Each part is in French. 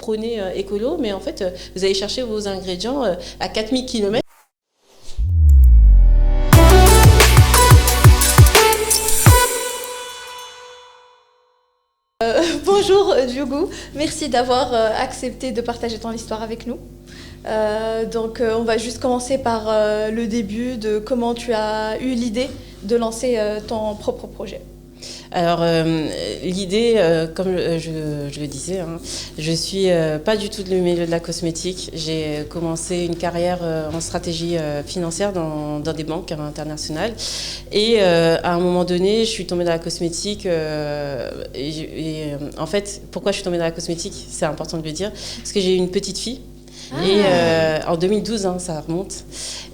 prônez écolo, mais en fait, vous allez chercher vos ingrédients à 4000 km. Bonjour Diogo, merci d'avoir accepté de partager ton histoire avec nous. On va juste commencer par le début de comment tu as eu l'idée de lancer ton propre projet. Alors, l'idée, comme je le disais, hein, je suis pas du tout du milieu de la cosmétique. J'ai commencé une carrière en stratégie financière dans des banques internationales. Et à un moment donné, je suis tombée dans la cosmétique. En fait, pourquoi je suis tombée dans la cosmétique? C'est important de le dire. Parce que j'ai eu une petite fille. Et en 2012, hein, ça remonte.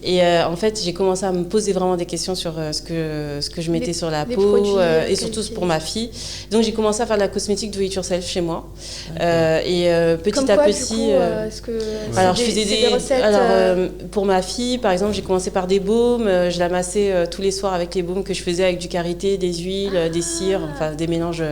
Et en fait, j'ai commencé à me poser vraiment des questions sur ce que je mettais sur la peau produits, et surtout pour ma fille. Donc j'ai commencé à faire de la cosmétique do it yourself chez moi. Petit Comme à quoi, petit. Du coup, est-ce que alors je faisais des recettes. Pour ma fille, par exemple, j'ai commencé par des baumes. Je la massais tous les soirs avec les baumes que je faisais avec du karité, des huiles, des cires, enfin des mélanges.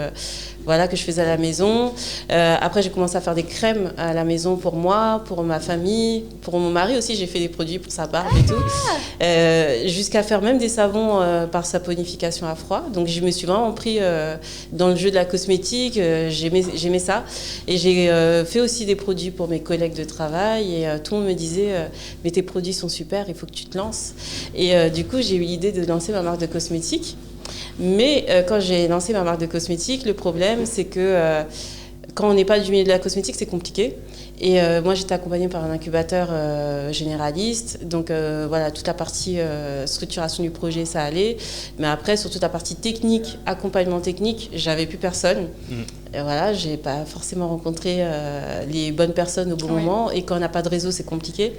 Voilà, que je faisais à la maison. Après, j'ai commencé à faire des crèmes à la maison pour moi, pour ma famille, pour mon mari aussi. J'ai fait des produits pour sa barbe et tout. Jusqu'à faire même des savons par saponification à froid. Donc, je me suis vraiment pris dans le jeu de la cosmétique. J'aimais ça. Et j'ai fait aussi des produits pour mes collègues de travail. Et tout le monde me disait, mais tes produits sont super, il faut que tu te lances. Et du coup, j'ai eu l'idée de lancer ma marque de cosmétiques. Mais quand j'ai lancé ma marque de cosmétiques, le problème, c'est que quand on n'est pas du milieu de la cosmétique, c'est compliqué. Et moi, j'étais accompagnée par un incubateur généraliste. Donc, voilà, toute la partie structuration du projet, ça allait. Mais après, sur toute la partie technique, accompagnement technique, j'avais plus personne. Et voilà, j'ai pas forcément rencontré les bonnes personnes au bon moment. Et quand on n'a pas de réseau, c'est compliqué.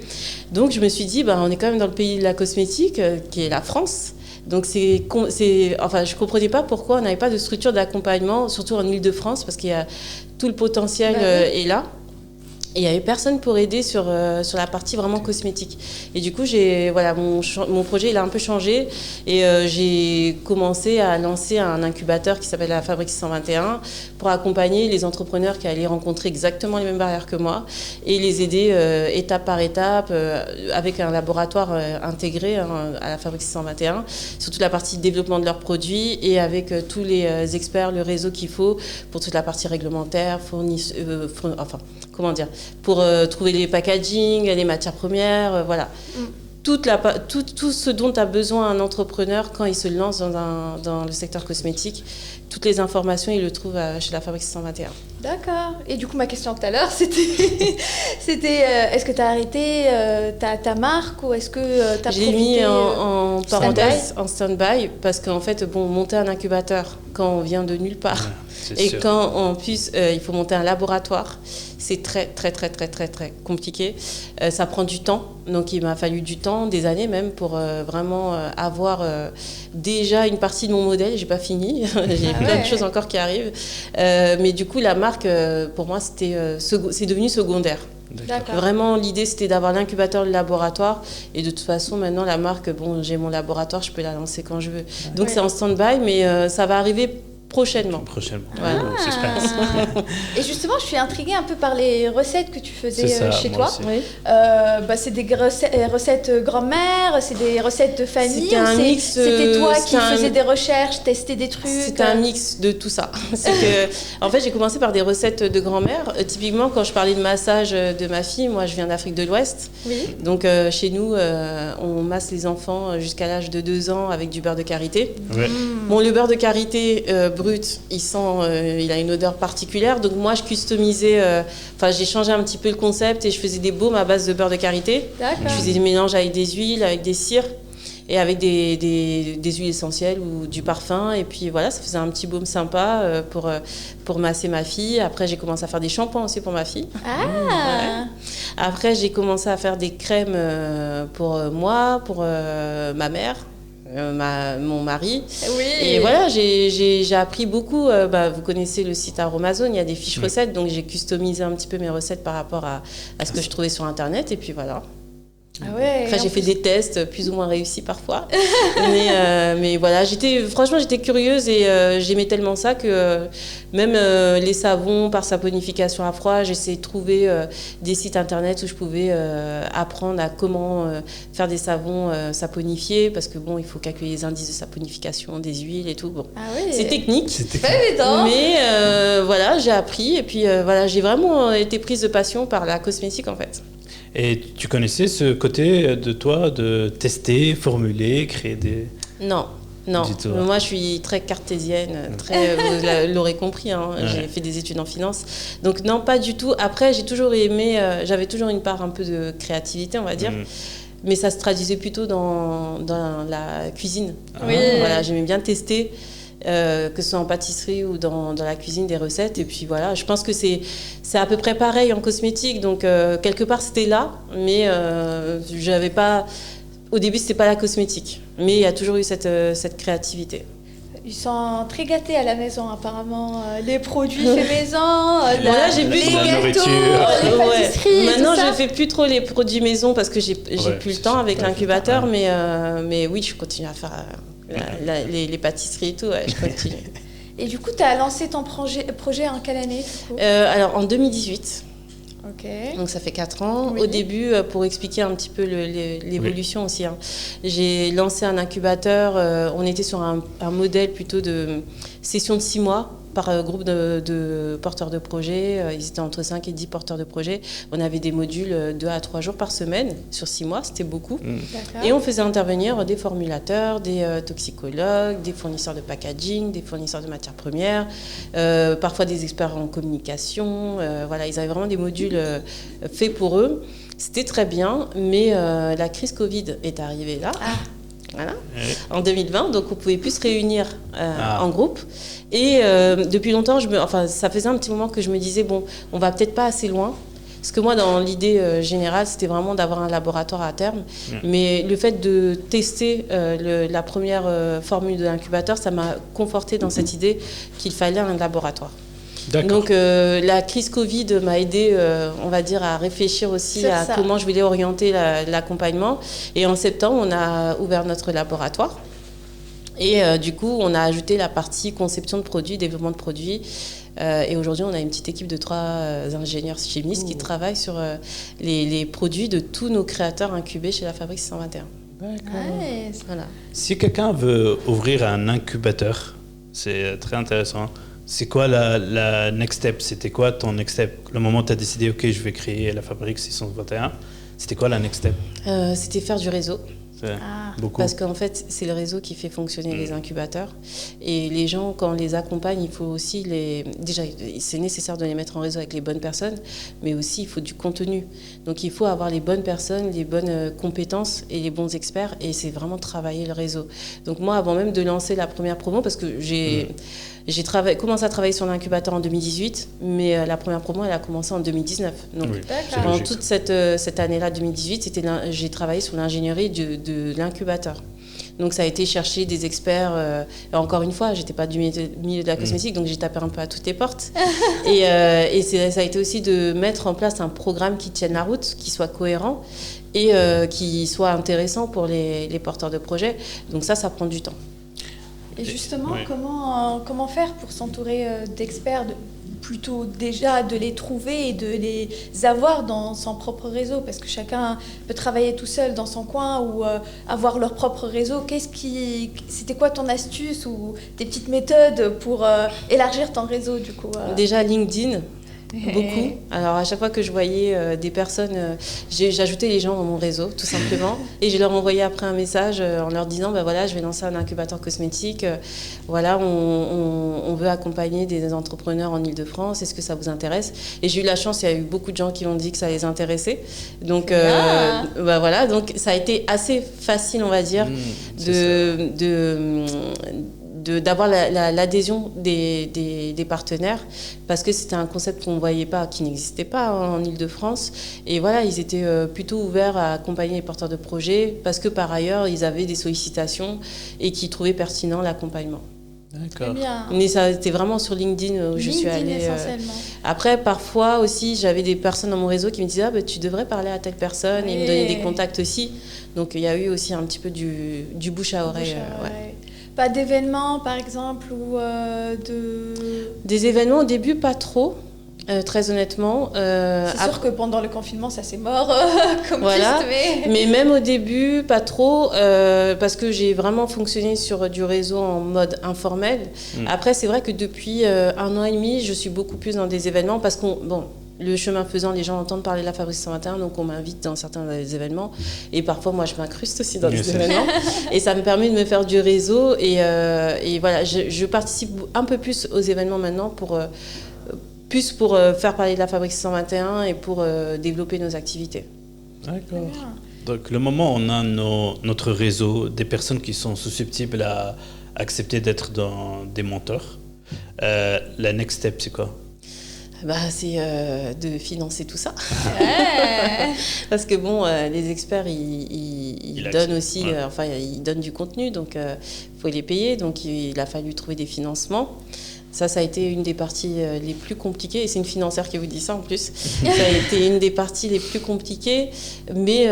Donc, je me suis dit, on est quand même dans le pays de la cosmétique, qui est la France. Donc, enfin, je ne comprenais pas pourquoi on n'avait pas de structure d'accompagnement, surtout en Île-de-France, parce qu'il y a tout le potentiel est là. Et il n'y avait personne pour aider sur la partie vraiment cosmétique. Et du coup, mon projet il a un peu changé. Et j'ai commencé à lancer un incubateur qui s'appelle la Fabrique 621 pour accompagner les entrepreneurs qui allaient rencontrer exactement les mêmes barrières que moi et les aider étape par étape avec un laboratoire intégré à la Fabrique 621 sur toute la partie développement de leurs produits et avec tous les experts, le réseau qu'il faut pour toute la partie réglementaire, pour trouver les packaging, les matières premières, voilà. Tout ce dont a besoin un entrepreneur quand il se lance dans le secteur cosmétique, toutes les informations, il le trouve chez la Fabrique 621. D'accord. Et du coup, ma question tout à l'heure, c'était est-ce que tu as arrêté ta marque ou est-ce que tu as J'ai mis en parenthèse, en stand-by, parce qu'en fait, monter un incubateur quand on vient de nulle part et sûr. Quand en plus il faut monter un laboratoire, c'est très, très, très, très, très, très compliqué. Ça prend du temps, donc il m'a fallu du temps, des années même, pour vraiment avoir déjà une partie de mon modèle. J'ai pas fini, j'ai plein de choses encore qui arrivent. Mais du coup, la marque, pour moi, c'est devenu secondaire. D'accord. Vraiment, l'idée, c'était d'avoir l'incubateur, le laboratoire. Et de toute façon, maintenant, la marque, j'ai mon laboratoire, je peux la lancer quand je veux. Donc, c'est en stand-by, mais ça va arriver prochainement. Et justement, je suis intriguée un peu par les recettes que tu faisais chez toi. Oui. C'est des recettes grand-mère, c'est des recettes de famille. C'était toi qui faisais des recherches, testais des trucs. C'était un mix de tout ça. En fait, j'ai commencé par des recettes de grand-mère. Typiquement, quand je parlais de massage de ma fille, moi, je viens d'Afrique de l'Ouest. Oui. Donc, chez nous, on masse les enfants jusqu'à l'âge de 2 ans avec du beurre de karité. Ouais. Bon, le beurre de karité brut, il a une odeur particulière. Donc moi, je customisais, j'ai changé un petit peu le concept et je faisais des baumes à base de beurre de karité. D'accord. Je faisais des mélanges avec des huiles, avec des cires et avec des huiles essentielles ou du parfum. Et puis voilà, ça faisait un petit baume sympa pour masser ma fille. Après, j'ai commencé à faire des shampoings aussi pour ma fille. Ouais. Après, j'ai commencé à faire des crèmes pour moi, pour ma mère. Mon mari. Oui. Et voilà, j'ai appris beaucoup. Vous connaissez le site Aromazone, il y a des fiches recettes, donc j'ai customisé un petit peu mes recettes par rapport à ce que je trouvais sur Internet, et puis voilà. Ah ouais, Après, j'ai fait des tests plus ou moins réussis parfois. mais voilà, franchement, j'étais curieuse et j'aimais tellement ça que même les savons par saponification à froid, j'essayais de trouver des sites internet où je pouvais apprendre à comment faire des savons saponifiés parce que bon, il faut calculer les indices de saponification des huiles et tout. Bon, Ah oui. c'est technique. C'est pas évident. Mais voilà, j'ai appris et puis voilà, j'ai vraiment été prise de passion par la cosmétique en fait. Et tu connaissais ce côté de toi de tester, formuler, créer des... Non. Du tout. Moi je suis très cartésienne, vous l'aurez compris, hein, j'ai fait des études en finance. Donc non, pas du tout. Après, j'ai toujours aimé, j'avais toujours une part un peu de créativité, on va dire. Mais ça se traduisait plutôt dans la cuisine. Oui. Voilà, j'aimais bien tester. Que ce soit en pâtisserie ou dans la cuisine des recettes et puis voilà, je pense que c'est à peu près pareil en cosmétique donc quelque part c'était là mais j'avais pas au début c'était pas la cosmétique mais il y a toujours eu cette créativité. Ils sont très gâtés à la maison apparemment, les produits faits maison, Voilà, j'ai plus les trop gâteaux, les pâtisseries. Maintenant tout ça. je fais plus trop les produits maison parce que j'ai plus le temps avec l'incubateur mais oui je continue à faire les pâtisseries et tout, je continue. Et du coup, tu as lancé ton projet en quelle année du coup Alors, en 2018. Ok. Donc, ça fait 4 ans. Oui. Au début, pour expliquer un petit peu l'évolution aussi, hein, j'ai lancé un incubateur. On était sur un modèle plutôt de session de 6 mois par groupe de porteurs de projets. Ils étaient entre 5 et 10 porteurs de projets. On avait des modules 2 à 3 jours par semaine sur 6 mois, c'était beaucoup. D'accord. Et on faisait intervenir des formulateurs, des toxicologues, des fournisseurs de packaging, des fournisseurs de matières premières, parfois des experts en communication. Voilà, ils avaient vraiment des modules faits pour eux. C'était très bien, mais la crise Covid est arrivée là. Voilà. En 2020, donc on pouvait plus se réunir en groupe. Et depuis longtemps, ça faisait un petit moment que je me disais, bon, on va peut-être pas assez loin. Parce que moi, dans l'idée générale, c'était vraiment d'avoir un laboratoire à terme. Mais le fait de tester la première formule de l'incubateur, ça m'a conforté dans cette idée qu'il fallait un laboratoire. Donc la crise Covid m'a aidé, on va dire, à réfléchir aussi à comment je voulais orienter l'accompagnement. Et en septembre, on a ouvert notre laboratoire. Et du coup, on a ajouté la partie conception de produits, développement de produits. Et aujourd'hui, on a une petite équipe de 3 ingénieurs chimistes qui travaillent sur les produits de tous nos créateurs incubés chez la Fabrique 621. D'accord. Nice. Voilà. Si quelqu'un veut ouvrir un incubateur, c'est très intéressant. C'est quoi la next step? C'était quoi ton next step? Le moment où tu as décidé, OK, je vais créer la Fabrique 621, c'était quoi la next step? C'était faire du réseau. Beaucoup. Parce qu'en fait, c'est le réseau qui fait fonctionner les incubateurs. Et les gens, quand on les accompagne, il faut aussi déjà, c'est nécessaire de les mettre en réseau avec les bonnes personnes, mais aussi il faut du contenu. Donc il faut avoir les bonnes personnes, les bonnes compétences et les bons experts. Et c'est vraiment travailler le réseau. Donc moi, avant même de lancer la première promo, parce que j'ai commencé à travailler sur l'incubateur en 2018, mais la première promo, elle a commencé en 2019. Donc pendant toute cette année-là, 2018, j'ai travaillé sur l'ingénierie de l'incubateur. Donc ça a été chercher des experts. Encore une fois, j'étais pas du milieu de la cosmétique, donc j'ai tapé un peu à toutes les portes. et ça a été aussi de mettre en place un programme qui tienne la route, qui soit cohérent et qui soit intéressant pour les porteurs de projets. Donc ça prend du temps. Et justement, comment faire pour s'entourer d'experts, plutôt déjà de les trouver et de les avoir dans son propre réseau, parce que chacun peut travailler tout seul dans son coin ou avoir leur propre réseau. C'était quoi ton astuce ou tes petites méthodes pour élargir ton réseau du coup Déjà LinkedIn. Beaucoup. Alors à chaque fois que je voyais des personnes, j'ajoutais les gens dans mon réseau tout simplement et je leur envoyais après un message en leur disant voilà, je vais lancer un incubateur cosmétique, voilà, on veut accompagner des entrepreneurs en Ile-de-France, est-ce que ça vous intéresse? Et j'ai eu la chance, il y a eu beaucoup de gens qui m'ont dit que ça les intéressait, donc voilà, donc ça a été assez facile, on va dire, d'avoir l'adhésion des partenaires, parce que c'était un concept qu'on ne voyait pas, qui n'existait pas en Ile-de-France. Et voilà, ils étaient plutôt ouverts à accompagner les porteurs de projets, parce que par ailleurs, ils avaient des sollicitations et qu'ils trouvaient pertinent l'accompagnement. D'accord. Très bien. Mais ça a été vraiment sur LinkedIn où je suis allée. Essentiellement. Après, parfois aussi, j'avais des personnes dans mon réseau qui me disaient tu devrais parler à telle personne et me donner des contacts aussi. Donc il y a eu aussi un petit peu du bouche à oreille. Ouais. Pas d'événements, par exemple, ou de... Des événements au début, pas trop. Très honnêtement. C'est sûr que pendant le confinement, ça s'est mort comme voilà. piste, mais même au début, pas trop, parce que j'ai vraiment fonctionné sur du réseau en mode informel. Après, c'est vrai que depuis 1 an et demi, je suis beaucoup plus dans des événements parce le chemin faisant, les gens entendent parler de la Fabrice 121, donc on m'invite dans certains des événements. Et parfois, moi, je m'incruste aussi dans des événements. Et ça me permet de me faire du réseau. Et voilà, je participe un peu plus aux événements maintenant pour faire parler de la Fabrique 121 et pour développer nos activités. D'accord. Donc, le moment où on a notre réseau, des personnes qui sont susceptibles à accepter d'être dans des mentors, la next step, c'est quoi? C'est de financer tout ça. Parce que les experts, ils donnent aussi, ils donnent du contenu, donc il faut les payer. Donc il a fallu trouver des financements. Ça a été une des parties les plus compliquées. Et c'est une financière qui vous dit ça en plus. Ça a été une des parties les plus compliquées. Mais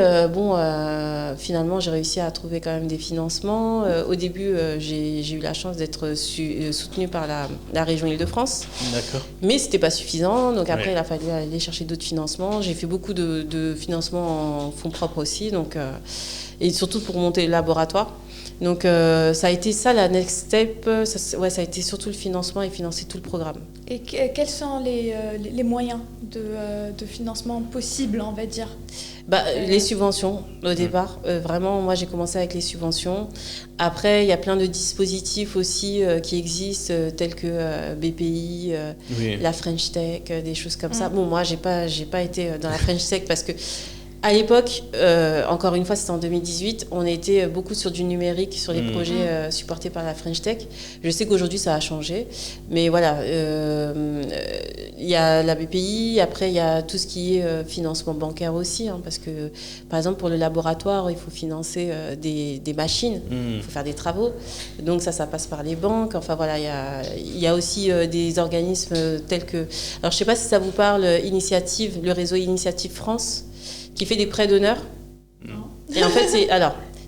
finalement, j'ai réussi à trouver quand même des financements. Au début, j'ai eu la chance d'être soutenue par la région Île-de-France. D'accord. Mais ce n'était pas suffisant. Donc après, il a fallu aller chercher d'autres financements. J'ai fait beaucoup de financements en fonds propres aussi. Et surtout pour monter le laboratoire. Donc ça a été ça la next step, ça a été surtout le financement et financer tout le programme. Et quels sont les moyens de financement possibles, on va dire? Les subventions au départ, vraiment moi j'ai commencé avec les subventions. Après il y a plein de dispositifs aussi qui existent tels que BPI, la French Tech, des choses comme ça. Bon moi j'ai pas été dans la French Tech parce que à l'époque, encore une fois, c'était en 2018, on était beaucoup sur du numérique, sur les projets supportés par la French Tech. Je sais qu'aujourd'hui, ça a changé. Mais voilà, il y a la BPI, après, il y a tout ce qui est financement bancaire aussi. Parce que, par exemple, pour le laboratoire, il faut financer des machines, il faut faire des travaux. Donc ça passe par les banques. Enfin voilà, il y a aussi des organismes tels que... Alors, je ne sais pas si ça vous parle, le réseau Initiative France, qui fait des prêts d'honneur. Et en fait,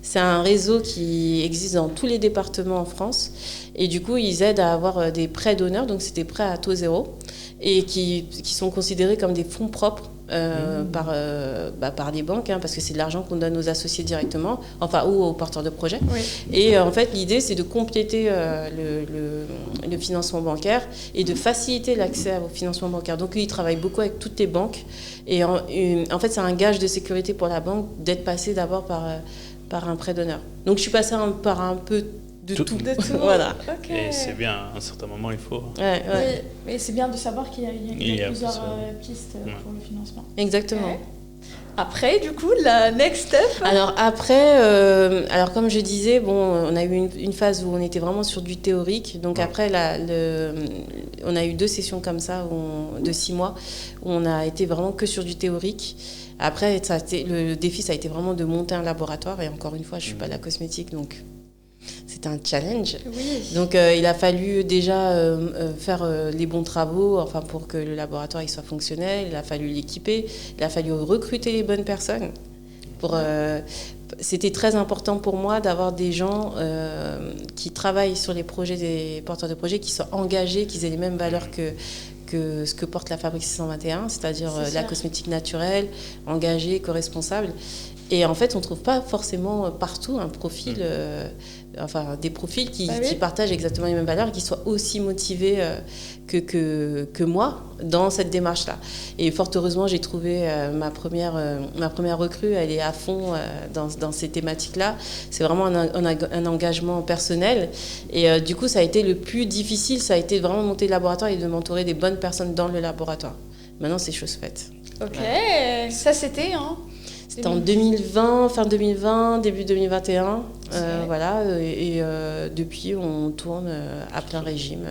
c'est un réseau qui existe dans tous les départements en France. Et du coup, ils aident à avoir des prêts d'honneur. Donc, c'est des prêts à taux zéro et qui sont considérés comme des fonds propres par les banques, parce que c'est de l'argent qu'on donne aux associés directement, ou aux porteurs de projets. Oui. Et en fait, l'idée, c'est de compléter le financement bancaire et de faciliter l'accès au financement bancaire. Donc, ils travaillent beaucoup avec toutes les banques. Et en fait, c'est un gage de sécurité pour la banque d'être passé d'abord par un prêt d'honneur. Donc, je suis passée par un peu de tout. Voilà. Okay. Et c'est bien, à un certain moment, il faut... Ouais. Oui, mais c'est bien de savoir qu'il y a plusieurs pistes pour le financement. Exactement. Okay. Après, du coup, la next step. Alors après, comme je disais, on a eu une phase où on était vraiment sur du théorique. Donc après, on a eu 2 sessions comme ça, de 6 mois, où on a été vraiment que sur du théorique. Après, le défi, ça a été vraiment de monter un laboratoire. Et encore une fois, je ne suis pas de la cosmétique, donc... C'était un challenge. Oui. Donc, il a fallu déjà faire les bons travaux pour que le laboratoire il soit fonctionnel. Il a fallu l'équiper. Il a fallu recruter les bonnes personnes. C'était très important pour moi d'avoir des gens qui travaillent sur les projets des porteurs de projets, qui soient engagés, qui aient les mêmes valeurs que ce que porte la Fabrique 621, c'est-à-dire la cosmétique naturelle, engagée, éco-responsable. Et en fait, on ne trouve pas forcément partout un profil, des profils qui partagent exactement les mêmes valeurs et qui soient aussi motivés que moi dans cette démarche-là. Et fort heureusement, j'ai trouvé ma première recrue, elle est à fond dans ces thématiques-là. C'est vraiment un engagement personnel. Et du coup, ça a été le plus difficile, ça a été vraiment de monter le laboratoire et de m'entourer des bonnes personnes dans le laboratoire. Maintenant, c'est chose faite. Ok, ça c'était... C'était en 2020, fin 2020, début 2021. Voilà, et depuis, on tourne à plein régime.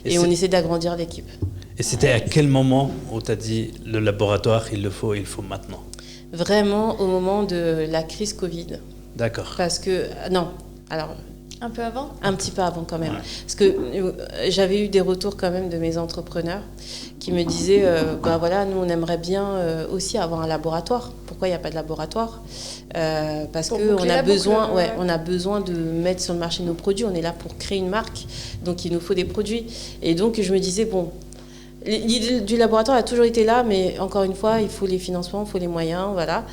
Et on essaie d'agrandir l'équipe. Et c'était à quel moment où tu as dit le laboratoire, il faut maintenant? Vraiment au moment de la crise Covid. D'accord. Parce que, non, alors... Un peu avant? Un petit peu avant quand même. Ouais. Parce que j'avais eu des retours quand même de mes entrepreneurs qui me disaient, bah voilà, nous on aimerait bien aussi avoir un laboratoire. Pourquoi il n'y a pas de laboratoire? Parce qu'on a besoin, on a besoin de mettre sur le marché nos produits. On est là pour créer une marque, donc il nous faut des produits. Et donc je me disais, bon, l'idée du laboratoire a toujours été là, mais encore une fois, il faut les financements, il faut les moyens, voilà.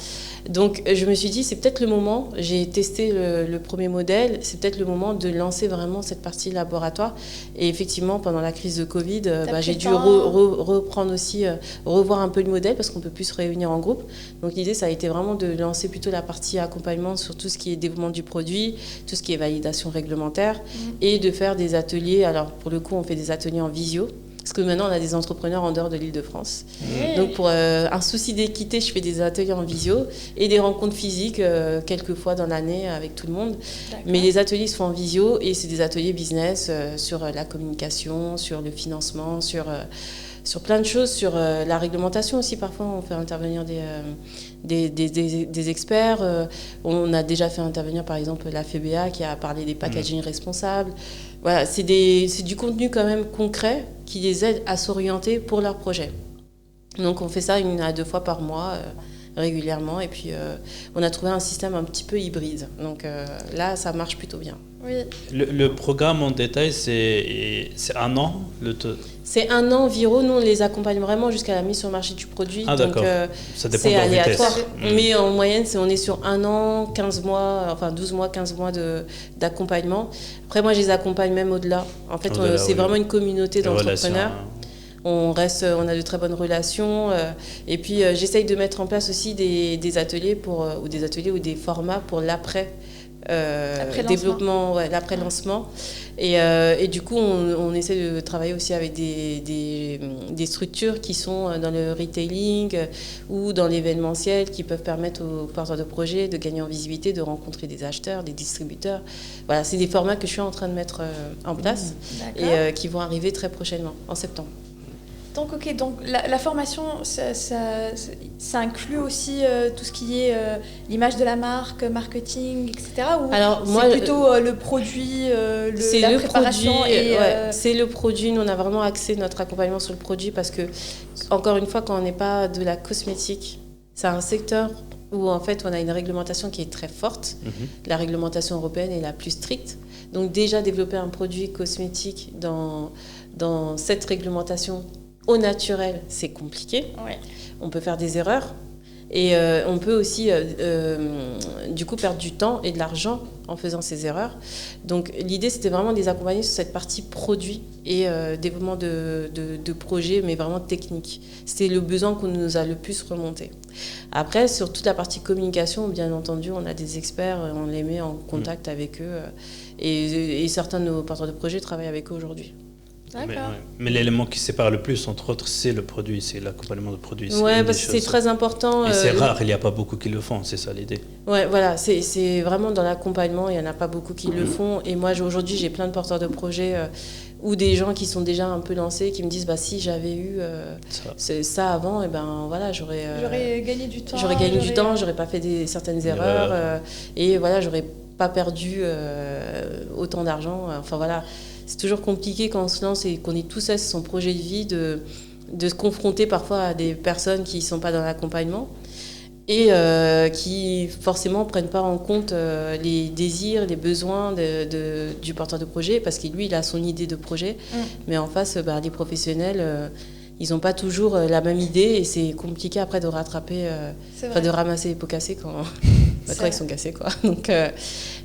Donc je me suis dit, c'est peut-être le moment, j'ai testé le premier modèle, c'est peut-être le moment de lancer vraiment cette partie laboratoire. Et effectivement, pendant la crise de Covid, j'ai dû reprendre aussi, revoir un peu le modèle parce qu'on ne peut plus se réunir en groupe. Donc l'idée, ça a été vraiment de lancer plutôt la partie accompagnement sur tout ce qui est développement du produit, tout ce qui est validation réglementaire et de faire des ateliers. Alors pour le coup, on fait des ateliers en visio. Parce que maintenant, on a des entrepreneurs en dehors de l'Île-de-France. Donc, pour un souci d'équité, je fais des ateliers en visio et des rencontres physiques quelques fois dans l'année avec tout le monde. Mais les ateliers se font en visio et c'est des ateliers business sur la communication, sur le financement, sur plein de choses, sur la réglementation aussi. Parfois, on fait intervenir des experts. On a déjà fait intervenir, par exemple, la FEBA qui a parlé des packaging responsables. Voilà, c'est du contenu quand même concret qui les aide à s'orienter pour leur projet. Donc on fait ça 1 à 2 fois par mois, régulièrement. Et puis on a trouvé un système un petit peu hybride. Donc là, ça marche plutôt bien. Oui. Le programme en détail, c'est 1 an C'est 1 an environ. Nous, on les accompagne vraiment jusqu'à la mise sur le marché du produit. Ah, donc, d'accord. Ça dépend c'est de leur aléatoire. vitesse. Mais en moyenne, on est sur 1 an, 15 mois, enfin 12 mois, 15 mois d'accompagnement. Après, moi, je les accompagne même au-delà. En fait, c'est vraiment une communauté d'entrepreneurs. On a de très bonnes relations. Et puis, j'essaye de mettre en place aussi des ateliers ou des formats pour l'après. Développement, l'après-lancement. Et du coup, on essaie de travailler aussi avec des structures qui sont dans le retailing ou dans l'événementiel qui peuvent permettre aux porteurs de projets de gagner en visibilité, de rencontrer des acheteurs, des distributeurs. Voilà, c'est des formats que je suis en train de mettre en place et qui vont arriver très prochainement, en septembre. Donc, donc la formation, ça inclut aussi tout ce qui est l'image de la marque, marketing, etc. Ou alors, c'est plutôt le produit, la préparation c'est le produit. Nous, on a vraiment axé notre accompagnement sur le produit parce que, encore une fois, quand on n'est pas de la cosmétique, c'est un secteur où, en fait, on a une réglementation qui est très forte. La réglementation européenne est la plus stricte. Donc, déjà, développer un produit cosmétique dans cette réglementation au naturel, c'est compliqué. Ouais. On peut faire des erreurs et on peut aussi du coup perdre du temps et de l'argent en faisant ces erreurs. Donc l'idée, c'était vraiment de les accompagner sur cette partie produit et développement de projets, mais vraiment technique. C'était le besoin qu'on nous a le plus remonté. Après, sur toute la partie communication, bien entendu, on a des experts, on les met en contact avec eux et certains de nos porteurs de projets travaillent avec eux aujourd'hui. Mais l'élément qui sépare le plus, entre autres, c'est le produit, c'est l'accompagnement de produit. Oui, parce que c'est très important. Et c'est rare, il n'y a pas beaucoup qui le font, c'est ça l'idée. Oui, voilà, c'est vraiment dans l'accompagnement, il n'y en a pas beaucoup qui le font. Et moi, aujourd'hui, j'ai plein de porteurs de projets ou des gens qui sont déjà un peu lancés, qui me disent, si j'avais eu ça avant, et ben voilà, j'aurais gagné du temps. J'aurais gagné du temps, j'aurais pas fait certaines erreurs. Et voilà, j'aurais pas perdu autant d'argent. Enfin voilà. C'est toujours compliqué quand on se lance et qu'on est tout seul sur son projet de vie de se confronter parfois à des personnes qui ne sont pas dans l'accompagnement et qui forcément ne prennent pas en compte les désirs, les besoins du porteur de projet parce que lui, il a son idée de projet. Mais en face, les professionnels, ils n'ont pas toujours la même idée et c'est compliqué après de rattraper, de ramasser les pots cassés quand ils sont cassés, quoi. Donc,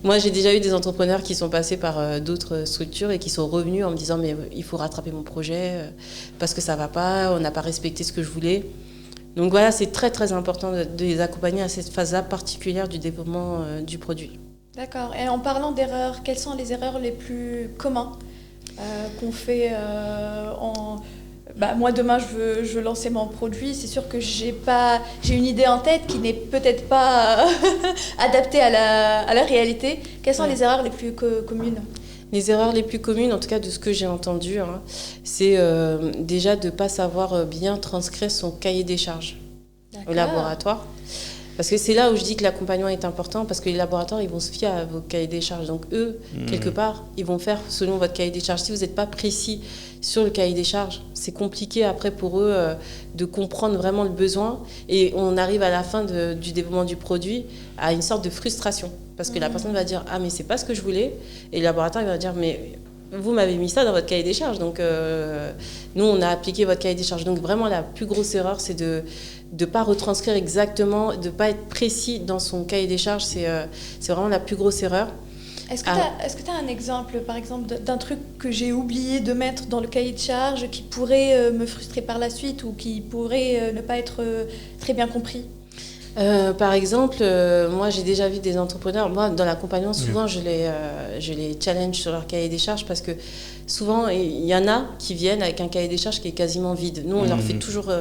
moi, j'ai déjà eu des entrepreneurs qui sont passés par d'autres structures et qui sont revenus en me disant mais il faut rattraper mon projet parce que ça ne va pas, on n'a pas respecté ce que je voulais. Donc voilà, c'est très très important de les accompagner à cette phase-là particulière du développement du produit. D'accord. Et en parlant d'erreurs, quelles sont les erreurs les plus communes qu'on fait moi, demain, je veux lancer mon produit. C'est sûr que j'ai une idée en tête qui n'est peut-être pas adaptée à la réalité. Quelles sont les erreurs les plus communes ? Les erreurs les plus communes, en tout cas de ce que j'ai entendu, c'est déjà de ne pas savoir bien transcrire son cahier des charges au laboratoire. Parce que c'est là où je dis que l'accompagnement est important, parce que les laboratoires, ils vont se fier à vos cahiers des charges. Donc eux, quelque part, ils vont faire selon votre cahier des charges. Si vous n'êtes pas précis sur le cahier des charges, c'est compliqué après pour eux de comprendre vraiment le besoin. Et on arrive à la fin du développement du produit à une sorte de frustration. Parce que la personne va dire « Ah, mais c'est pas ce que je voulais ». Et le laboratoire il va dire « Mais vous m'avez mis ça dans votre cahier des charges. Donc nous, on a appliqué votre cahier des charges. » Donc vraiment, la plus grosse erreur, c'est de ne pas retranscrire exactement, de ne pas être précis dans son cahier des charges. C'est vraiment la plus grosse erreur. Est-ce que tu as un exemple, par exemple, d'un truc que j'ai oublié de mettre dans le cahier de charges qui pourrait me frustrer par la suite ou qui pourrait ne pas être très bien compris ? Par exemple, moi j'ai déjà vu des entrepreneurs, moi dans l'accompagnement souvent je les challenge sur leur cahier des charges parce que souvent il y en a qui viennent avec un cahier des charges qui est quasiment vide. Nous on leur fait toujours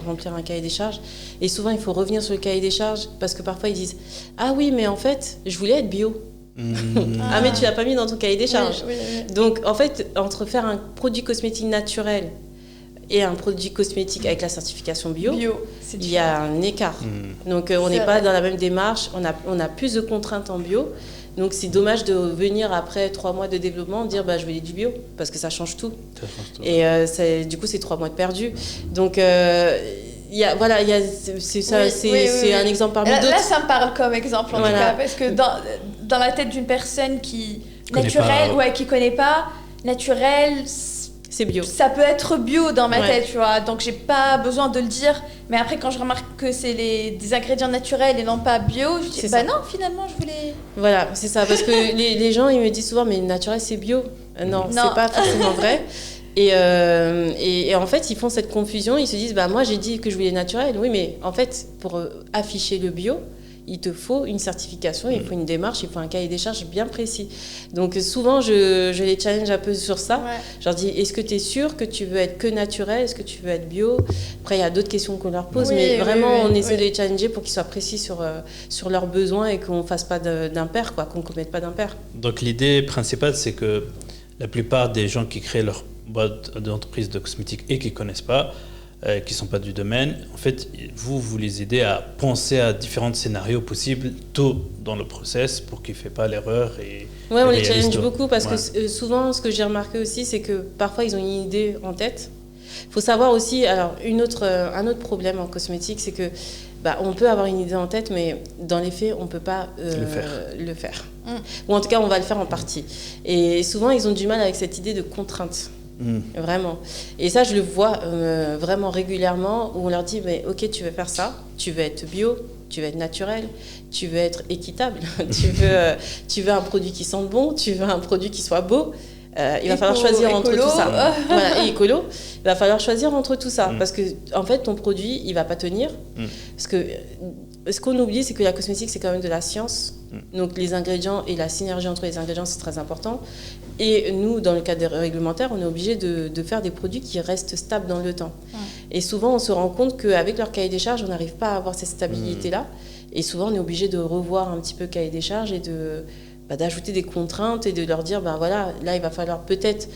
remplir un cahier des charges et souvent il faut revenir sur le cahier des charges parce que parfois ils disent « Ah oui mais en fait je voulais être bio ». Ah mais tu l'as pas mis dans ton cahier des charges. Oui. Donc en fait entre faire un produit cosmétique naturel et un produit cosmétique avec la certification bio, il y a un écart. Donc on n'est pas dans la même démarche, on a plus de contraintes en bio. Donc c'est dommage de venir après 3 mois de développement dire je veux du bio parce que ça change tout. Et du coup c'est 3 mois de perdu. Donc c'est un exemple parmi d'autres. Là ça me parle comme exemple en tout cas parce que dans la tête d'une personne qui naturelle, qui connaît pas, naturel. C'est bio. Ça peut être bio dans ma tête, tu vois. Donc, j'ai pas besoin de le dire. Mais après, quand je remarque que c'est des ingrédients naturels et non pas bio, je dis, non, finalement, je voulais... Voilà, c'est ça. Parce que les gens, ils me disent souvent, mais naturel, c'est bio. Non, c'est pas forcément vrai. Et en fait, ils font cette confusion. Ils se disent, moi, j'ai dit que je voulais naturel. Oui, mais en fait, pour afficher le bio, il te faut une certification, il faut une démarche, il faut un cahier des charges bien précis. Donc souvent, je les challenge un peu sur ça. Je leur dis, est-ce que tu es sûr que tu veux être que naturel ? Est-ce que tu veux être bio ? Après, il y a d'autres questions qu'on leur pose, mais vraiment, on essaie de les challenger pour qu'ils soient précis sur leurs besoins et qu'on ne fasse pas d'impair, qu'on ne commette pas d'impair. Donc l'idée principale, c'est que la plupart des gens qui créent leur boîte d'entreprise de cosmétiques et qui ne connaissent pas, qui ne sont pas du domaine, en fait, vous les aidez à penser à différents scénarios possibles tôt dans le process pour qu'il ne fait pas l'erreur. Oui, on les challenge beaucoup parce que souvent, ce que j'ai remarqué aussi, c'est que parfois, ils ont une idée en tête. Il faut savoir aussi, alors, un autre problème en cosmétique, c'est que on peut avoir une idée en tête, mais dans les faits, on ne peut pas le faire. Ou en tout cas, on va le faire en partie. Et souvent, ils ont du mal avec cette idée de contrainte. Vraiment. Et ça, je le vois vraiment régulièrement où on leur dit, mais ok, tu veux faire ça, tu veux être bio, tu veux être naturel, tu veux être équitable, tu veux un produit qui sente bon, tu veux un produit qui soit beau. Il va falloir choisir entre tout ça. Voilà, et écolo. Il va falloir choisir entre tout ça. Parce que, en fait, ton produit, il ne va pas tenir. Parce que ce qu'on oublie, c'est que la cosmétique, c'est quand même de la science. Donc, les ingrédients et la synergie entre les ingrédients, c'est très important. Et nous, dans le cadre réglementaire, on est obligé de faire des produits qui restent stables dans le temps. Et souvent, on se rend compte qu'avec leur cahier des charges, on n'arrive pas à avoir cette stabilité-là. Et souvent, on est obligé de revoir un petit peu le cahier des charges et d'ajouter des contraintes et de leur dire, voilà, là, il va falloir peut-être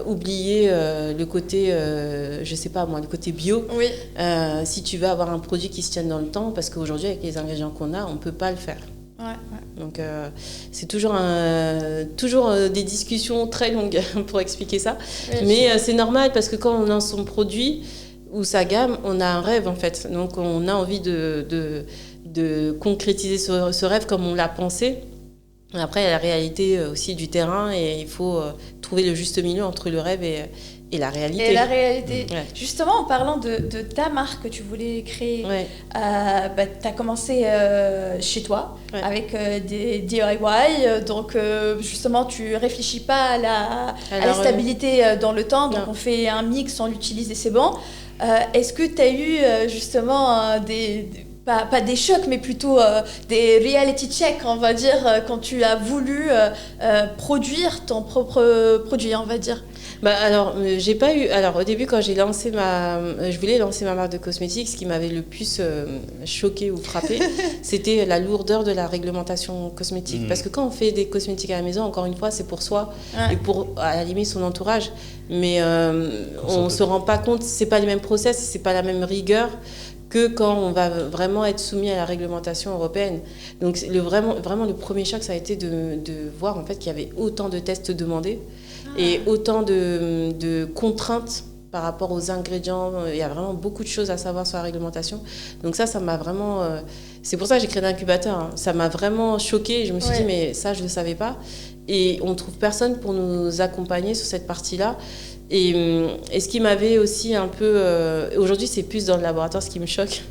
oublier le côté, je sais pas moi, le côté bio. Si tu veux avoir un produit qui se tienne dans le temps, parce qu'aujourd'hui, avec les ingrédients qu'on a, on ne peut pas le faire. Donc, c'est toujours des discussions très longues pour expliquer ça. Mais c'est normal parce que quand on lance son produit ou sa gamme, on a un rêve en fait. Donc, on a envie de concrétiser ce rêve comme on l'a pensé. Après, il y a la réalité aussi du terrain et il faut trouver le juste milieu entre le rêve et la réalité. Et la réalité. Justement, en parlant de ta marque que tu voulais créer, tu as commencé chez toi avec des DIY. Donc, justement, tu réfléchis pas à la stabilité dans le temps. Donc, on fait un mix, on l'utilise et c'est bon. Est-ce que tu as eu justement pas des chocs, mais plutôt des reality checks, on va dire, quand tu as voulu produire ton propre produit, on va dire? Alors, j'ai pas eu. Alors, au début, quand je voulais lancer ma marque de cosmétiques, ce qui m'avait le plus choqué ou frappé, c'était la lourdeur de la réglementation cosmétique. Parce que quand on fait des cosmétiques à la maison, encore une fois, c'est pour soi et pour, à la limite, son entourage. Mais on se rend pas compte, c'est pas les mêmes process, c'est pas la même rigueur que quand on va vraiment être soumis à la réglementation européenne. Donc vraiment le premier choc, ça a été de voir en fait qu'il y avait autant de tests demandés et autant de contraintes par rapport aux ingrédients. Il y a vraiment beaucoup de choses à savoir sur la réglementation. Donc ça m'a vraiment... c'est pour ça que j'ai créé l'incubateur. Hein. Ça m'a vraiment choquée. Je me suis dit, mais ça, je ne le savais pas. Et on ne trouve personne pour nous accompagner sur cette partie-là. Et ce qui m'avait aussi un peu... aujourd'hui, c'est plus dans le laboratoire ce qui me choque.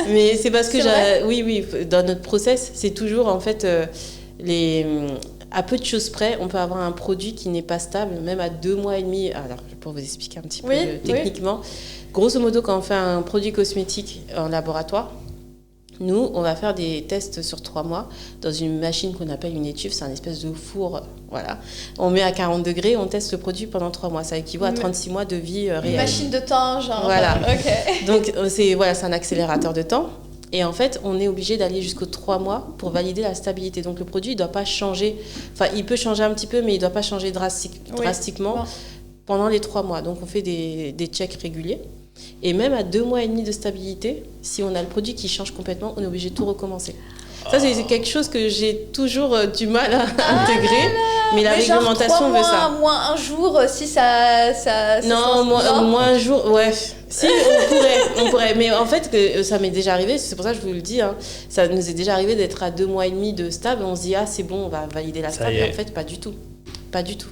Mais c'est parce que oui, dans notre process, c'est toujours en fait à peu de choses près, on peut avoir un produit qui n'est pas stable, même à 2 mois et demi. Alors, pour vous expliquer un petit peu techniquement, grosso modo, quand on fait un produit cosmétique en laboratoire, nous, on va faire des tests sur 3 mois dans une machine qu'on appelle une étuve, c'est un espèce de four, voilà. On met à 40 degrés, on teste le produit pendant 3 mois. Ça équivaut à 36 mois de vie réelle. Une machine de temps, genre. Voilà. Ok. Donc, c'est un accélérateur de temps. Et en fait, on est obligé d'aller jusqu'aux 3 mois pour valider la stabilité. Donc, le produit, il ne doit pas changer. Enfin, il peut changer un petit peu, mais il ne doit pas changer drastiquement pendant les 3 mois. Donc, on fait des checks réguliers. Et même à 2 mois et demi de stabilité, si on a le produit qui change complètement, on est obligé de tout recommencer. Ça, c'est quelque chose que j'ai toujours du mal à intégrer. Mais la réglementation veut ça. Moins un jour, si ça non, moins un jour, ouais. Si, on pourrait. Mais en fait, ça m'est déjà arrivé, c'est pour ça que je vous le dis, hein, ça nous est déjà arrivé d'être à 2 mois et demi de stable. On se dit, c'est bon, on va valider la stable. Et en fait, pas du tout. Pas du tout.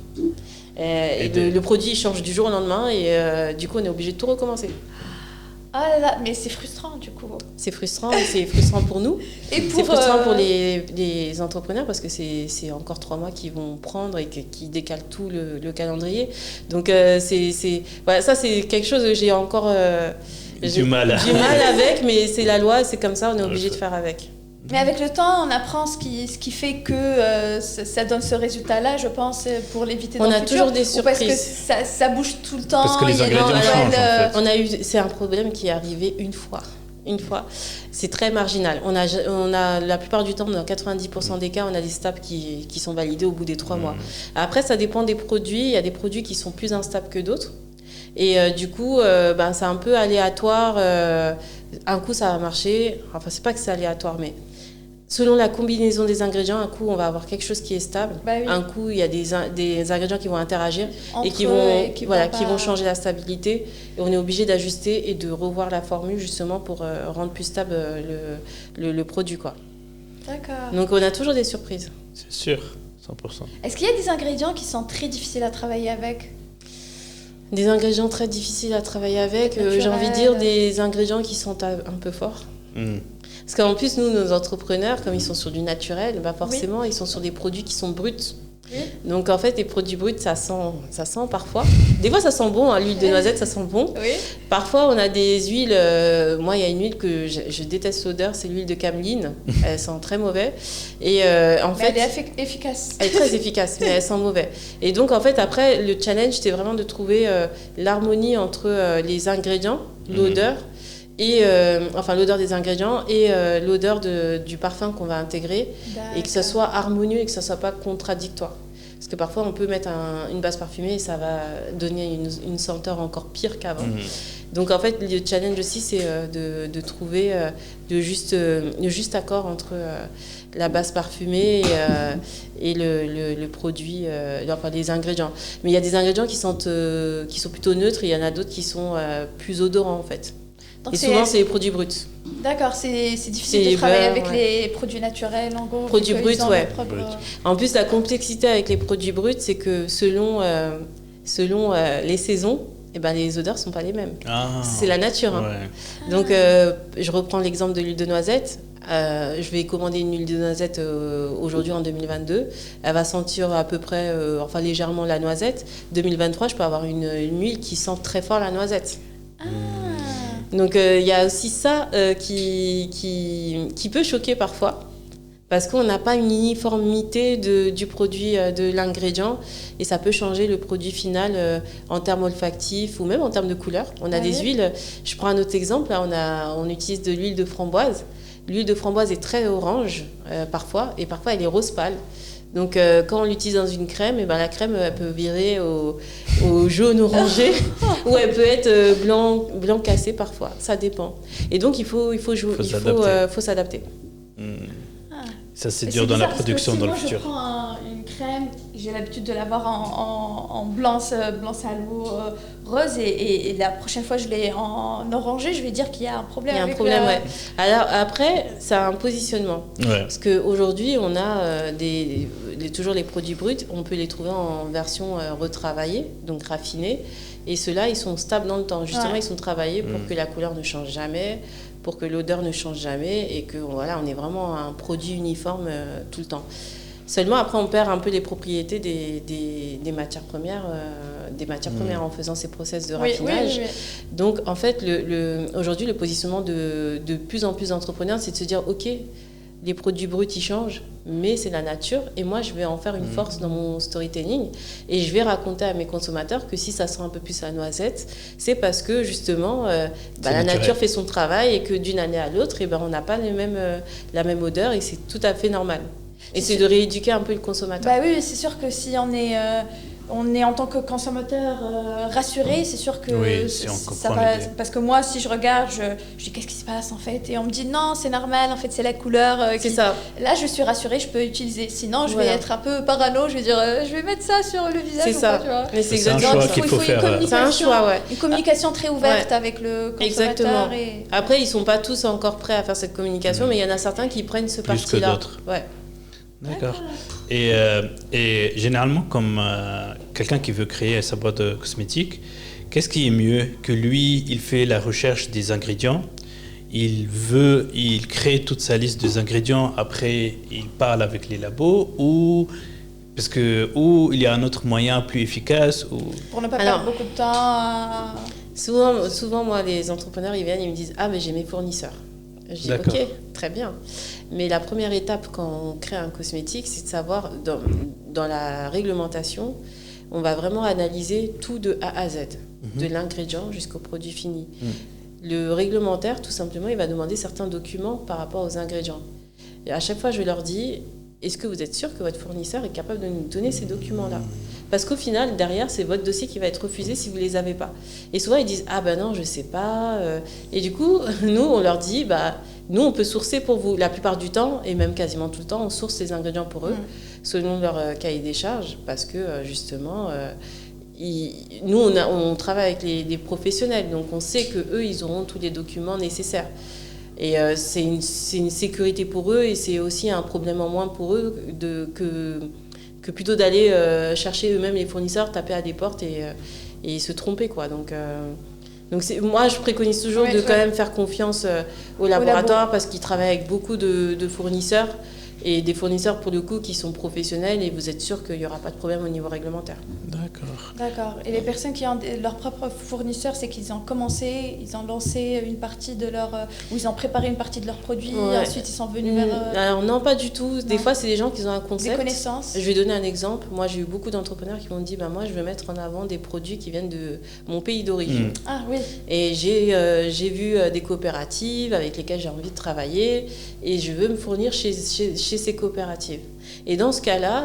Le produit change du jour au lendemain et du coup, on est obligé de tout recommencer. Ah là là, mais c'est frustrant du coup. C'est frustrant pour nous. C'est frustrant pour les entrepreneurs parce que c'est encore 3 mois qu'ils vont prendre et qui décalent tout le calendrier. Donc ça c'est quelque chose que j'ai encore du mal avec, mais c'est la loi, c'est comme ça, on est obligé de faire avec. Mais avec le temps, on apprend ce qui fait que ça donne ce résultat-là, je pense, pour l'éviter dans le futur. On a toujours des surprises. Parce que ça bouge tout le temps. Parce que les ingrédients changent, en fait. C'est un problème qui est arrivé une fois. C'est très marginal. On a la plupart du temps, dans 90% des cas, on a des stables qui sont validés au bout des 3 mois. Après, ça dépend des produits. Il y a des produits qui sont plus instables que d'autres. Et du coup, c'est un peu aléatoire. Un coup, ça va marcher. Enfin, c'est pas que c'est aléatoire, mais selon la combinaison des ingrédients, un coup, on va avoir quelque chose qui est stable. Un coup, il y a des ingrédients qui vont interagir et qui vont changer la stabilité. Et on est obligé d'ajuster et de revoir la formule justement pour rendre plus stable le produit, quoi. D'accord. Donc, on a toujours des surprises. C'est sûr, 100%. Est-ce qu'il y a des ingrédients qui sont très difficiles à travailler avec ? Des ingrédients très difficiles à travailler avec, j'ai envie de dire des ingrédients qui sont un peu forts. Parce qu'en plus, nous, nos entrepreneurs, comme ils sont sur du naturel, forcément, ils sont sur des produits qui sont bruts. Oui. Donc, en fait, les produits bruts, ça sent parfois. Des fois, ça sent bon. Hein, l'huile de noisette, ça sent bon. Oui. Parfois, on a des huiles... moi, il y a une huile que je déteste l'odeur, c'est l'huile de cameline. Elle sent très mauvais. Et en fait, elle est efficace. Elle est très efficace, mais elle sent mauvais. Et donc, en fait, après, le challenge, c'était vraiment de trouver l'harmonie entre les ingrédients, l'odeur... l'odeur des ingrédients et l'odeur du parfum qu'on va intégrer. D'accord. Et que ça soit harmonieux et que ça soit pas contradictoire. Parce que parfois on peut mettre une base parfumée et ça va donner une senteur encore pire qu'avant. Donc en fait le challenge aussi c'est de trouver le juste accord entre la base parfumée et le produit, les ingrédients. Mais il y a des ingrédients qui sont plutôt neutres et il y en a d'autres qui sont plus odorants en fait. Donc et souvent, c'est les produits bruts. D'accord, c'est difficile de travailler avec les produits naturels, en gros. Produits bruts, ouais. En plus, la complexité avec les produits bruts, c'est que selon les saisons, les odeurs ne sont pas les mêmes. C'est la nature. Hein. Ouais. Donc, je reprends l'exemple de l'huile de noisette. Je vais commander une huile de noisette aujourd'hui en 2022. Elle va sentir à peu près, légèrement la noisette. 2023, je peux avoir une huile qui sent très fort la noisette. Donc il y a aussi ça qui peut choquer parfois parce qu'on n'a pas une uniformité du produit, de l'ingrédient et ça peut changer le produit final en termes olfactifs ou même en termes de couleur. On a des huiles, je prends un autre exemple, là, on utilise de l'huile de framboise. L'huile de framboise est très orange parfois et parfois elle est rose pâle. Donc, quand on l'utilise dans une crème, et ben, la crème, elle peut virer au jaune orangé ou elle peut être blanc cassé parfois. Ça dépend. Et donc, il faut s'adapter. Ça, c'est dur dans la production dans le futur. Je prends une crème, j'ai l'habitude de l'avoir en blanc salo, rose, et la prochaine fois je l'ai en orangé, je vais dire qu'il y a un problème. Il y a un problème, ouais. Alors après, ça a un positionnement. Ouais. Parce qu'aujourd'hui, on a toujours les produits bruts, on peut les trouver en version retravaillée, donc raffinée. Et ceux-là, ils sont stables dans le temps. Justement, ils sont travaillés pour que la couleur ne change jamais, pour que l'odeur ne change jamais et que voilà, on ait vraiment un produit uniforme tout le temps. Seulement, après, on perd un peu les propriétés des matières premières, en faisant ces process de raffinage. Oui. Donc, en fait, aujourd'hui, le positionnement de plus en plus d'entrepreneurs, c'est de se dire, OK, les produits bruts, ils changent, mais c'est la nature. Et moi, je vais en faire une force dans mon storytelling. Et je vais raconter à mes consommateurs que si ça sent un peu plus la noisette, c'est parce que, justement, la nature fait son travail et que d'une année à l'autre, on n'a pas la même odeur et c'est tout à fait normal. Et c'est de rééduquer un peu le consommateur. Oui, c'est sûr que si on est en tant que consommateur rassuré, c'est sûr que ça va. Parce que moi, si je regarde, je dis qu'est-ce qui se passe en fait, et on me dit non, c'est normal, en fait c'est la couleur. C'est ça. Là, je suis rassurée, je peux utiliser. Sinon, je vais être un peu parano, je vais dire je vais mettre ça sur le visage. C'est ça. Pas, tu vois. Mais c'est exactement. Un choix qu'il faut faire. C'est un choix, ouais. Une communication très ouverte avec le consommateur. Exactement. Après, ils sont pas tous encore prêts à faire cette communication, mais il y en a certains qui prennent ce parti-là. Plus que d'autres. Ouais. D'accord. Et généralement, comme quelqu'un qui veut créer sa boîte de cosmétiques, qu'est-ce qui est mieux que lui, il fait la recherche des ingrédients, il crée toute sa liste des ingrédients, après il parle avec les labos, ou il y a un autre moyen plus efficace pour ne pas perdre beaucoup de temps. Souvent, moi, les entrepreneurs, ils viennent, ils me disent « Ah, mais j'ai mes fournisseurs ». Je dis « Ok, très bien ». Mais la première étape quand on crée un cosmétique, c'est de savoir, dans la réglementation, on va vraiment analyser tout de A à Z, de l'ingrédient jusqu'au produit fini. Le réglementaire, tout simplement, il va demander certains documents par rapport aux ingrédients. Et à chaque fois, je leur dis, est-ce que vous êtes sûr que votre fournisseur est capable de nous donner ces documents-là ? Parce qu'au final, derrière, c'est votre dossier qui va être refusé si vous ne les avez pas. Et souvent, ils disent « Ah ben non, je ne sais pas. » Et du coup, nous, on leur dit « Nous, on peut sourcer pour vous. » La plupart du temps, et même quasiment tout le temps, on source les ingrédients pour eux, selon leur cahier des charges, parce que, justement, nous, on travaille avec des professionnels, donc on sait qu'eux, ils auront tous les documents nécessaires. Et c'est une sécurité pour eux, et c'est aussi un problème en moins pour eux que plutôt d'aller chercher eux-mêmes les fournisseurs, taper à des portes et se tromper, quoi. Donc moi, je préconise toujours de quand même faire confiance au laboratoire parce qu'ils travaillent avec beaucoup de fournisseurs et des fournisseurs, pour le coup, qui sont professionnels et vous êtes sûr qu'il n'y aura pas de problème au niveau réglementaire. D'accord. Et les personnes qui ont leurs propres fournisseurs, c'est qu'ils ont commencé, ils ont lancé une partie de ou ils ont préparé une partie de leurs produits, et ensuite ils sont venus vers... Alors non, pas du tout. Des fois, c'est des gens qui ont un concept. Des connaissances. Je vais donner un exemple. Moi, j'ai eu beaucoup d'entrepreneurs qui m'ont dit, moi, je veux mettre en avant des produits qui viennent de mon pays d'origine. Ah oui. Et j'ai vu des coopératives avec lesquelles j'ai envie de travailler et je veux me fournir chez ces coopératives. Et dans ce cas-là,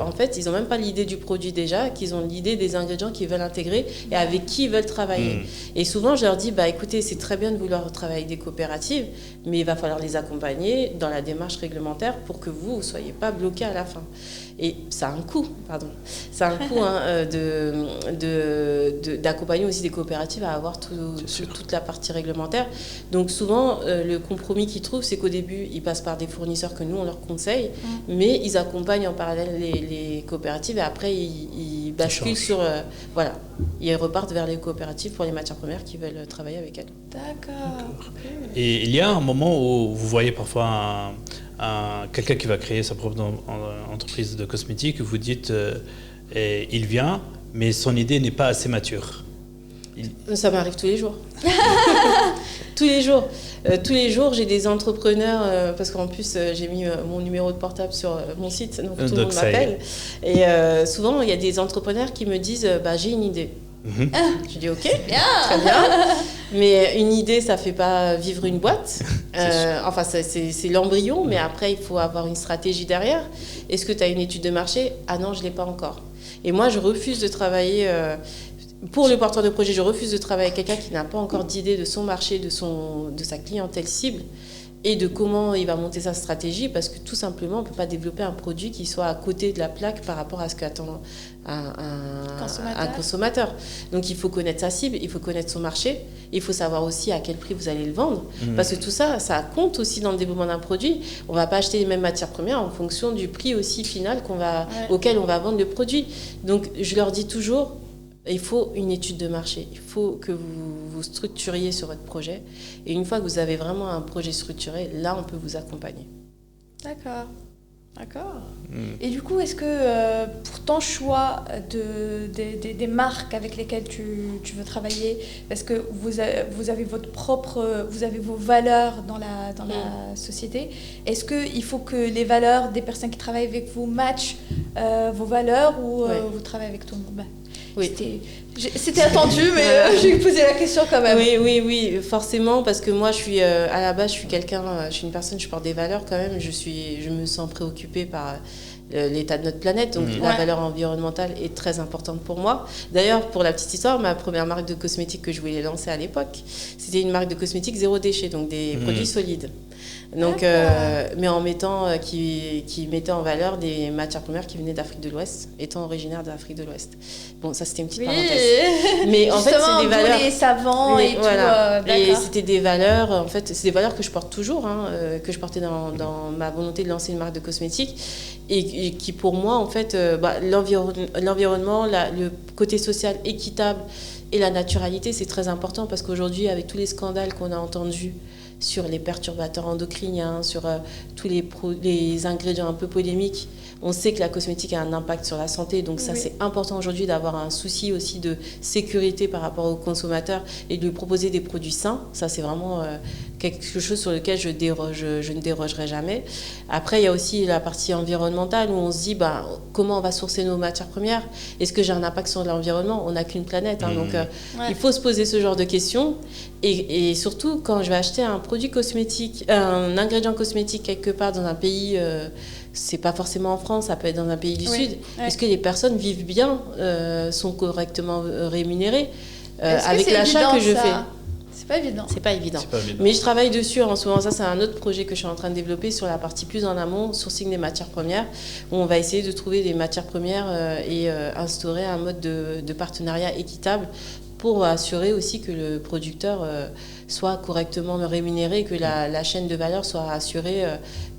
en fait, ils n'ont même pas l'idée du produit déjà, qu'ils ont l'idée des ingrédients qu'ils veulent intégrer et avec qui ils veulent travailler. Et souvent, je leur dis, écoutez, c'est très bien de vouloir travailler avec des coopératives, mais il va falloir les accompagner dans la démarche réglementaire pour que vous ne soyez pas bloqués à la fin. Et ça a un coût, Ça a un coût d'accompagner aussi des coopératives à avoir toute la partie réglementaire. Donc souvent, le compromis qu'ils trouvent, c'est qu'au début, ils passent par des fournisseurs que nous, on leur conseille, mais ils accompagnent en parallèle les coopératives et après, ils basculent sur... ils repartent vers les coopératives pour les matières premières qui veulent travailler avec elles. D'accord. Et il y a un moment où vous voyez parfois quelqu'un qui va créer sa propre entreprise de cosmétiques, vous dites il vient, mais son idée n'est pas assez mature. Ça m'arrive tous les jours. Tous les jours, j'ai des entrepreneurs, parce qu'en plus, j'ai mis mon numéro de portable sur mon site, donc tout le monde m'appelle. Et souvent, il y a des entrepreneurs qui me disent j'ai une idée. Je dis ok, bien. Très bien. Mais une idée, ça ne fait pas vivre une boîte. Enfin, c'est l'embryon, mais après, il faut avoir une stratégie derrière. Est-ce que tu as une étude de marché? Ah non, je ne l'ai pas encore. Et moi, je refuse de travailler... pour le porteur de projet, je refuse de travailler avec quelqu'un qui n'a pas encore d'idée de son marché, de sa clientèle cible et de comment il va monter sa stratégie, parce que tout simplement, on ne peut pas développer un produit qui soit à côté de la plaque par rapport à ce qu'attend un consommateur. Donc il faut connaître sa cible, il faut connaître son marché, il faut savoir aussi à quel prix vous allez le vendre, parce que tout ça, ça compte aussi dans le développement d'un produit. On ne va pas acheter les mêmes matières premières en fonction du prix aussi final auquel on va vendre le produit. Donc je leur dis toujours, il faut une étude de marché. Il faut que vous vous structuriez sur votre projet. Et une fois que vous avez vraiment un projet structuré, là, on peut vous accompagner. D'accord. Et du coup, est-ce que pour ton choix des marques avec lesquelles tu veux travailler, parce que vous avez vous avez vos valeurs dans la société, est-ce qu'il faut que les valeurs des personnes qui travaillent avec vous matchent vos valeurs ou vous travaillez avec tout le monde? Oui. C'était attendu, mais j'ai posé la question quand même. Oui, forcément, parce que moi, à la base, je suis une personne, je porte des valeurs quand même. Je me sens préoccupée par l'état de notre planète, donc la valeur environnementale est très importante pour moi. D'ailleurs, pour la petite histoire, ma première marque de cosmétiques que je voulais lancer à l'époque, c'était une marque de cosmétiques zéro déchet, donc des produits solides. Donc, mais en mettant, qui mettait en valeur des matières premières qui venaient d'Afrique de l'Ouest, étant originaire d'Afrique de l'Ouest. Bon, ça c'était une petite parenthèse. Mais en fait, c'est des valeurs. Les savants et voilà. tout. Et c'était des valeurs, en fait, c'est des valeurs que je porte toujours, que je portais dans ma volonté de lancer une marque de cosmétiques, et qui pour moi, en fait, l'environnement, le côté social équitable et la naturalité, c'est très important, parce qu'aujourd'hui, avec tous les scandales qu'on a entendus sur les perturbateurs endocriniens, sur tous les ingrédients un peu polémiques, on sait que la cosmétique a un impact sur la santé, donc ça c'est important aujourd'hui d'avoir un souci aussi de sécurité par rapport aux consommateurs et de lui proposer des produits sains. Ça c'est vraiment quelque chose sur lequel je ne dérogerai jamais. Après il y a aussi la partie environnementale où on se dit comment on va sourcer nos matières premières? Est-ce que j'ai un impact sur l'environnement? On n'a qu'une planète, donc il faut se poser ce genre de questions. Et surtout, quand je vais acheter un produit cosmétique, un ingrédient cosmétique quelque part dans un pays, c'est pas forcément en France, ça peut être dans un pays du Sud, est-ce que les personnes vivent bien, sont correctement rémunérées avec l'achat que je fais? C'est pas évident. C'est pas évident. Mais je travaille dessus en ce moment. Ça, c'est un autre projet que je suis en train de développer sur la partie plus en amont, sourcing des matières premières, où on va essayer de trouver des matières premières et instaurer un mode de partenariat équitable pour assurer aussi que le producteur soit correctement rémunéré et que la chaîne de valeur soit assurée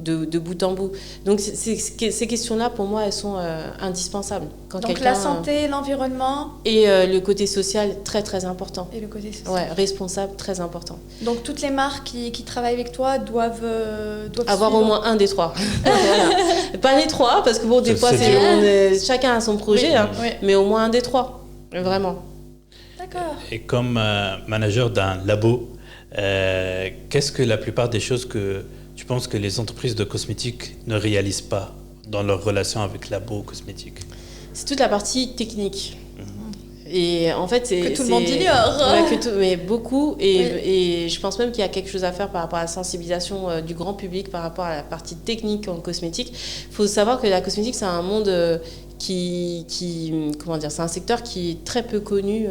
de bout en bout. Donc ces questions-là, pour moi, elles sont indispensables. Donc la santé, l'environnement... Et le côté social, très très important. Et le côté social. Ouais, responsable, très important. Donc toutes les marques qui travaillent avec toi doivent avoir suivre. Au moins un des trois. Voilà. Pas les trois, parce que bon, des fois, chacun a son projet, mais au moins un des trois, vraiment. D'accord. Et comme manager d'un labo, qu'est-ce que la plupart des choses que tu penses que les entreprises de cosmétiques ne réalisent pas dans leur relation avec labo cosmétique? C'est toute la partie technique. Et en fait, que tout le monde ignore. Mais beaucoup. Et je pense même qu'il y a quelque chose à faire par rapport à la sensibilisation du grand public par rapport à la partie technique en cosmétique. Il faut savoir que la cosmétique, c'est un monde comment dire, c'est un secteur qui est très peu connu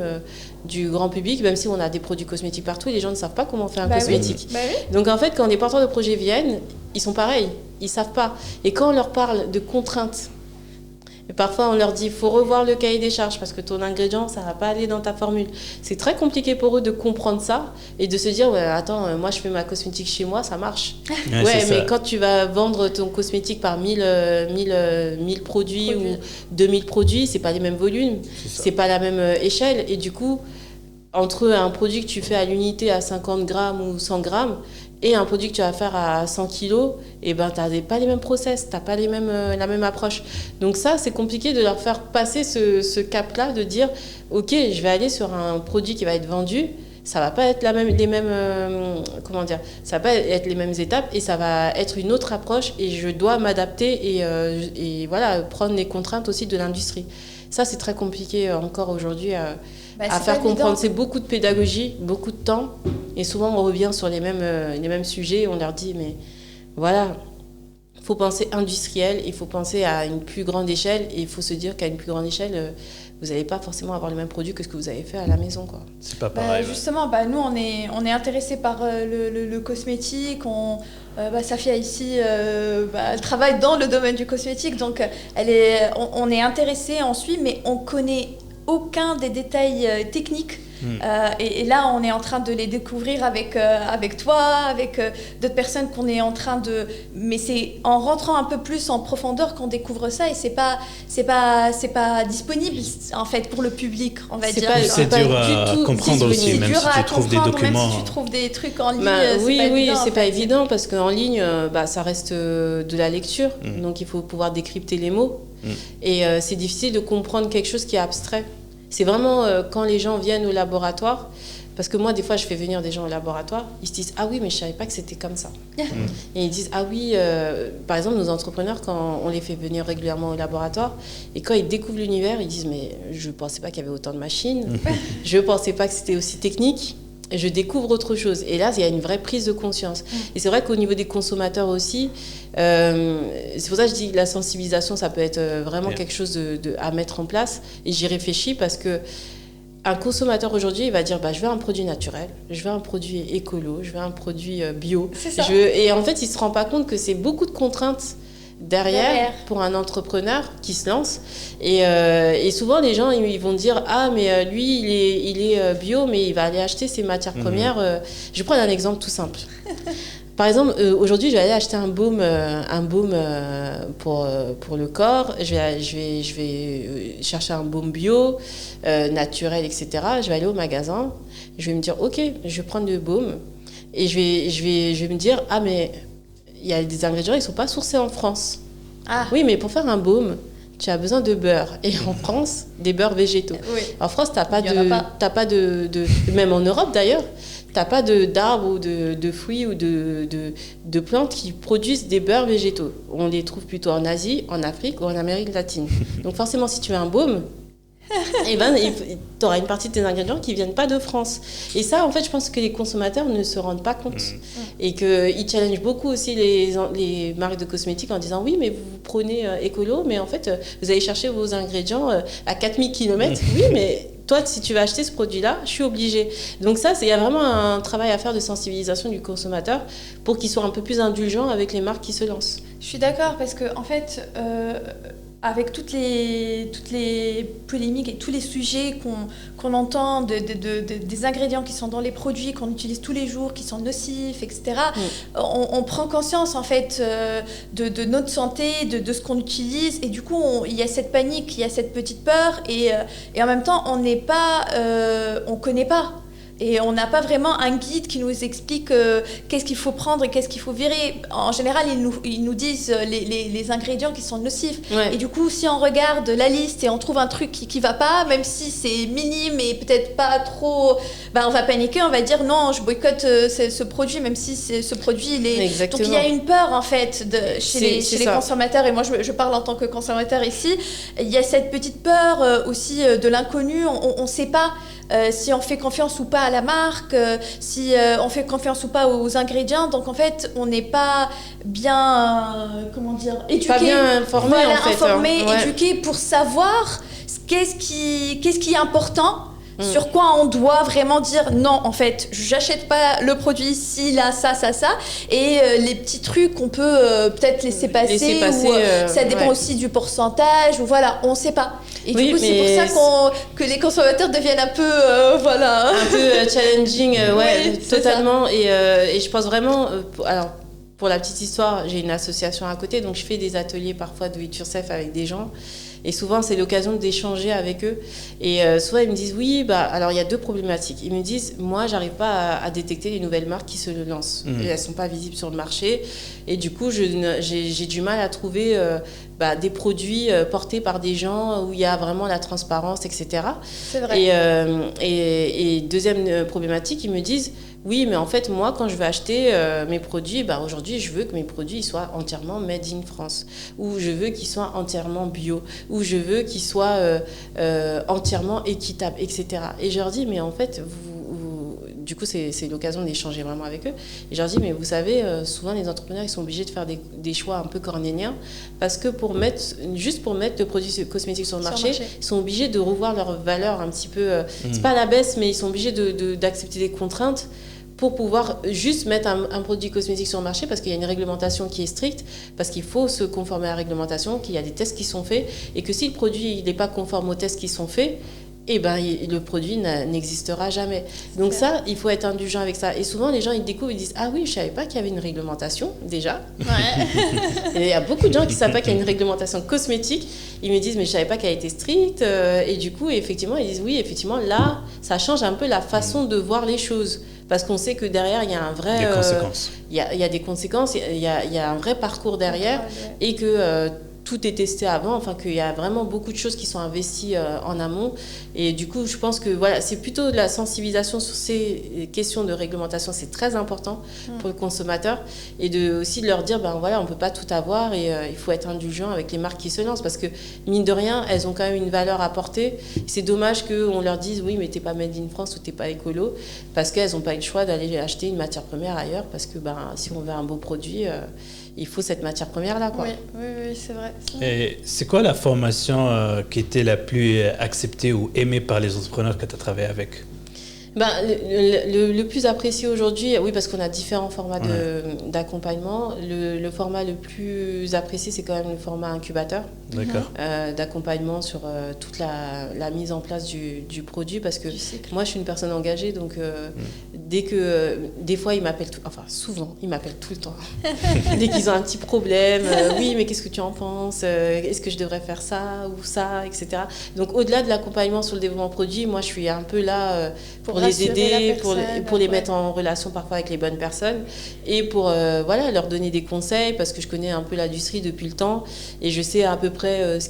du grand public, même si on a des produits cosmétiques partout, les gens ne savent pas comment faire un cosmétique. Oui. Donc en fait, quand les porteurs de projets viennent, ils sont pareils, ils ne savent pas. Et quand on leur parle de contraintes, et parfois on leur dit il faut revoir le cahier des charges parce que ton ingrédient ça va pas aller dans ta formule. C'est très compliqué pour eux de comprendre ça et de se dire attends, moi je fais ma cosmétique chez moi, ça marche. Mais quand tu vas vendre ton cosmétique par 1000 produits ou 2000 produits, c'est pas les mêmes volumes, c'est pas la même échelle et du coup entre un produit que tu fais à l'unité à 50 grammes ou 100 grammes et un produit que tu vas faire à 100 kilos, tu n'as pas les mêmes process, tu n'as pas la même approche. Donc ça, c'est compliqué de leur faire passer ce cap-là, de dire, OK, je vais aller sur un produit qui va être vendu, ça ne va pas être ça va pas être les mêmes étapes et ça va être une autre approche et je dois m'adapter et voilà, prendre les contraintes aussi de l'industrie. Ça, c'est très compliqué encore aujourd'hui à faire comprendre. C'est beaucoup de pédagogie, beaucoup de temps. Et souvent, on revient sur les mêmes sujets. On leur dit, mais voilà, il faut penser industriel, il faut penser à une plus grande échelle. Et il faut se dire qu'à une plus grande échelle, vous n'allez pas forcément avoir le même produit que ce que vous avez fait à la maison, quoi. C'est pas pareil. Justement, nous, on est intéressés par le cosmétique. Safia ici, elle travaille dans le domaine du cosmétique, donc on est intéressés, on suit, mais on connaît aucun des détails techniques. Et là, on est en train de les découvrir avec toi, avec d'autres personnes qu'on est en train de... Mais c'est en rentrant un peu plus en profondeur qu'on découvre ça, et c'est pas disponible en fait pour le public, on va dire. C'est dur à comprendre aussi, même si tu trouves des documents. Même si tu trouves des trucs en ligne, c'est pas évident parce qu'en ligne, ça reste de la lecture, donc il faut pouvoir décrypter les mots. Et c'est difficile de comprendre quelque chose qui est abstrait. C'est vraiment quand les gens viennent au laboratoire, parce que moi, des fois, je fais venir des gens au laboratoire, ils se disent « Ah oui, mais je ne savais pas que c'était comme ça. » Et ils disent « Ah oui, par exemple, nos entrepreneurs, quand on les fait venir régulièrement au laboratoire, et quand ils découvrent l'univers, ils disent « Mais je ne pensais pas qu'il y avait autant de machines, je ne pensais pas que c'était aussi technique. » Je découvre autre chose. Et là, il y a une vraie prise de conscience. Et c'est vrai qu'au niveau des consommateurs aussi, c'est pour ça que je dis que la sensibilisation, ça peut être vraiment quelque chose à mettre en place. Et j'y réfléchis parce que un consommateur aujourd'hui, il va dire je veux un produit naturel, je veux un produit écolo, je veux un produit bio. C'est ça. Et en fait, il ne se rend pas compte que c'est beaucoup de contraintes derrière pour un entrepreneur qui se lance. Et souvent, les gens ils vont dire « mais lui, il est bio, mais il va aller acheter ses matières premières. » Je vais prendre un exemple tout simple. Par exemple, aujourd'hui, je vais aller acheter un baume pour le corps. Je vais chercher un baume bio, naturel, etc. Je vais aller au magasin. Je vais me dire « Ok, je vais prendre le baume. » Et je vais me dire « mais il y a des ingrédients qui ne sont pas sourcés en France. » Oui, mais pour faire un baume, tu as besoin de beurre. Et en France, des beurres végétaux. Oui. En France, tu n'as pas de... Même en Europe, d'ailleurs, tu n'as pas d'arbres ou de fruits ou de plantes qui produisent des beurres végétaux. On les trouve plutôt en Asie, en Afrique ou en Amérique latine. Donc forcément, si tu veux un baume, tu auras une partie de tes ingrédients qui ne viennent pas de France. Et ça, en fait, je pense que les consommateurs ne se rendent pas compte. Et qu'ils challengent beaucoup aussi les marques de cosmétiques en disant « Oui, mais vous prenez écolo, mais en fait, vous allez chercher vos ingrédients à 4000 km. Oui, mais toi, si tu vas acheter ce produit-là, je suis obligée. » Donc ça, il y a vraiment un travail à faire de sensibilisation du consommateur pour qu'il soit un peu plus indulgent avec les marques qui se lancent. Je suis d'accord, parce que en fait... avec toutes les polémiques et tous les sujets qu'on entend, des ingrédients qui sont dans les produits qu'on utilise tous les jours, qui sont nocifs, etc., on prend conscience en fait de notre santé, de ce qu'on utilise, et du coup il y a cette panique, il y a cette petite peur, et en même temps on connaît pas. Et on n'a pas vraiment un guide qui nous explique qu'est-ce qu'il faut prendre et qu'est-ce qu'il faut virer. En général, ils nous disent les ingrédients qui sont nocifs. Ouais. Et du coup, si on regarde la liste et on trouve un truc qui ne va pas, même si c'est minime et peut-être pas trop, on va paniquer, on va dire non, je boycotte ce produit, même si ce produit, il est... Exactement. Donc il y a une peur en fait chez les consommateurs, et moi je parle en tant que consommateur ici. Il y a cette petite peur aussi de l'inconnu, on ne sait pas. Si on fait confiance ou pas à la marque, si on fait confiance ou pas aux ingrédients. Donc en fait, on n'est pas bien, éduqué. Pas bien informé, voilà, en fait. Informé, éduqué pour savoir qu'est-ce qui est important. Sur quoi on doit vraiment dire non, en fait, j'achète pas le produit s'il a ça. Et les petits trucs qu'on peut peut-être laisser passer ça dépend aussi du pourcentage, ou voilà, on sait pas. Et du coup, c'est pour ça que les consommateurs deviennent un peu, un peu challenging, oui, totalement. Et je pense vraiment, alors pour la petite histoire, j'ai une association à côté, donc je fais des ateliers parfois de it yourself avec des gens. Et souvent, c'est l'occasion d'échanger avec eux. Et souvent, ils me disent, oui, alors il y a deux problématiques. Ils me disent, moi, j'arrive pas à détecter les nouvelles marques qui se lancent. Et elles sont pas visibles sur le marché. Et du coup, j'ai du mal à trouver des produits portés par des gens où il y a vraiment la transparence, etc. C'est vrai. Et deuxième problématique, ils me disent, Oui, mais en fait, moi, quand je vais acheter mes produits, bah, aujourd'hui, je veux que mes produits ils soient entièrement made in France, ou je veux qu'ils soient entièrement bio, ou je veux qu'ils soient entièrement équitables, etc. Et je leur dis, mais en fait, du coup, c'est l'occasion d'échanger vraiment avec eux. Et je leur dis, mais vous savez, souvent les entrepreneurs, ils sont obligés de faire des choix un peu cornéliens, parce que juste pour mettre le produit cosmétique sur le marché, ils sont obligés de revoir leur valeur un petit peu. C'est pas à la baisse, mais ils sont obligés d'accepter des contraintes pour pouvoir juste mettre un produit cosmétique sur le marché, parce qu'il y a une réglementation qui est stricte, parce qu'il faut se conformer à la réglementation, qu'il y a des tests qui sont faits, et que si le produit n'est pas conforme aux tests qui sont faits, eh ben, le produit n'existera jamais. Donc ça, il faut être indulgent avec ça. Et souvent, les gens, ils découvrent, ils disent « Ah oui, je ne savais pas qu'il y avait une réglementation, déjà. » Et il y a beaucoup de gens qui ne savent pas qu'il y a une réglementation cosmétique. Ils me disent « Mais je ne savais pas qu'elle était stricte. » Et du coup, effectivement, ils disent « Oui, effectivement, là, ça change un peu la façon de voir les choses. » Parce qu'on sait que derrière, il y a un vrai... Des conséquences. Il y a des conséquences, il y a un vrai parcours derrière, et que... tout est testé avant, enfin qu'il y a vraiment beaucoup de choses qui sont investies en amont. Et du coup, je pense que voilà, c'est plutôt de la sensibilisation sur ces questions de réglementation, c'est très important pour le consommateur. Et aussi de leur dire, ben voilà, on ne peut pas tout avoir, et il faut être indulgent avec les marques qui se lancent, parce que mine de rien, elles ont quand même une valeur à porter. C'est dommage qu'on leur dise, oui, mais t'es pas made in France ou t'es pas écolo, parce qu'elles n'ont pas eu le choix d'aller acheter une matière première ailleurs, parce que si on veut un beau produit... il faut cette matière première-là, quoi. Oui, c'est vrai. Et c'est quoi la formation qui était la plus acceptée ou aimée par les entrepreneurs que tu as travaillé avec? Le plus apprécié aujourd'hui, oui, parce qu'on a différents formats d'accompagnement. Le format le plus apprécié, c'est quand même le format incubateur. D'accord. D'accompagnement sur toute la mise en place du produit, parce que moi, je suis une personne engagée, donc des fois, ils m'appellent, souvent, ils m'appellent tout le temps. Dès qu'ils ont un petit problème, oui, mais qu'est-ce que tu en penses? Est-ce que je devrais faire ça ou ça, etc. Donc, au-delà de l'accompagnement sur le développement produit, moi, je suis un peu là pour les aider, pour les mettre en relation parfois avec les bonnes personnes, et pour leur donner des conseils, parce que je connais un peu l'industrie depuis le temps, et je sais à peu près ce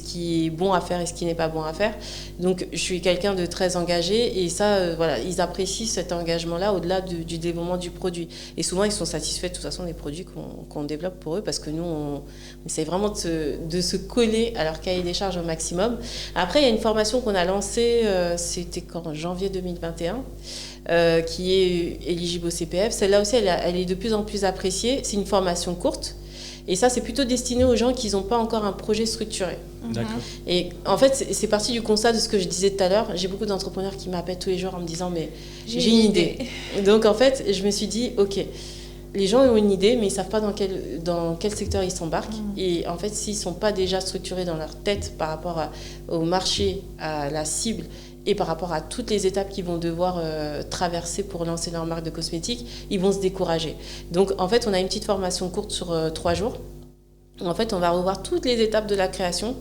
qui est bon à faire et ce qui n'est pas bon à faire. Donc, je suis quelqu'un de très engagé, et ça, ils apprécient cet engagement-là au-delà du développement du produit. Et souvent, ils sont satisfaits de toute façon des produits qu'on développe pour eux, parce que nous, on essaie vraiment de se coller à leur cahier des charges au maximum. Après, il y a une formation qu'on a lancée, c'était en janvier 2021, qui est éligible au CPF. Celle-là aussi, elle est de plus en plus appréciée. C'est une formation courte. Et ça, c'est plutôt destiné aux gens qui n'ont pas encore un projet structuré. D'accord. Et en fait, c'est parti du constat de ce que je disais tout à l'heure. J'ai beaucoup d'entrepreneurs qui m'appellent tous les jours en me disant « mais j'ai une idée ». Donc en fait, je me suis dit « ok, les gens ont une idée, mais ils ne savent pas dans quel secteur ils s'embarquent. Et en fait, s'ils ne sont pas déjà structurés dans leur tête par rapport au marché, à la cible, et par rapport à toutes les étapes qu'ils vont devoir traverser pour lancer leur marque de cosmétiques, ils vont se décourager. Donc, en fait, on a une petite formation courte sur 3 jours. En fait, on va revoir toutes les étapes de la création,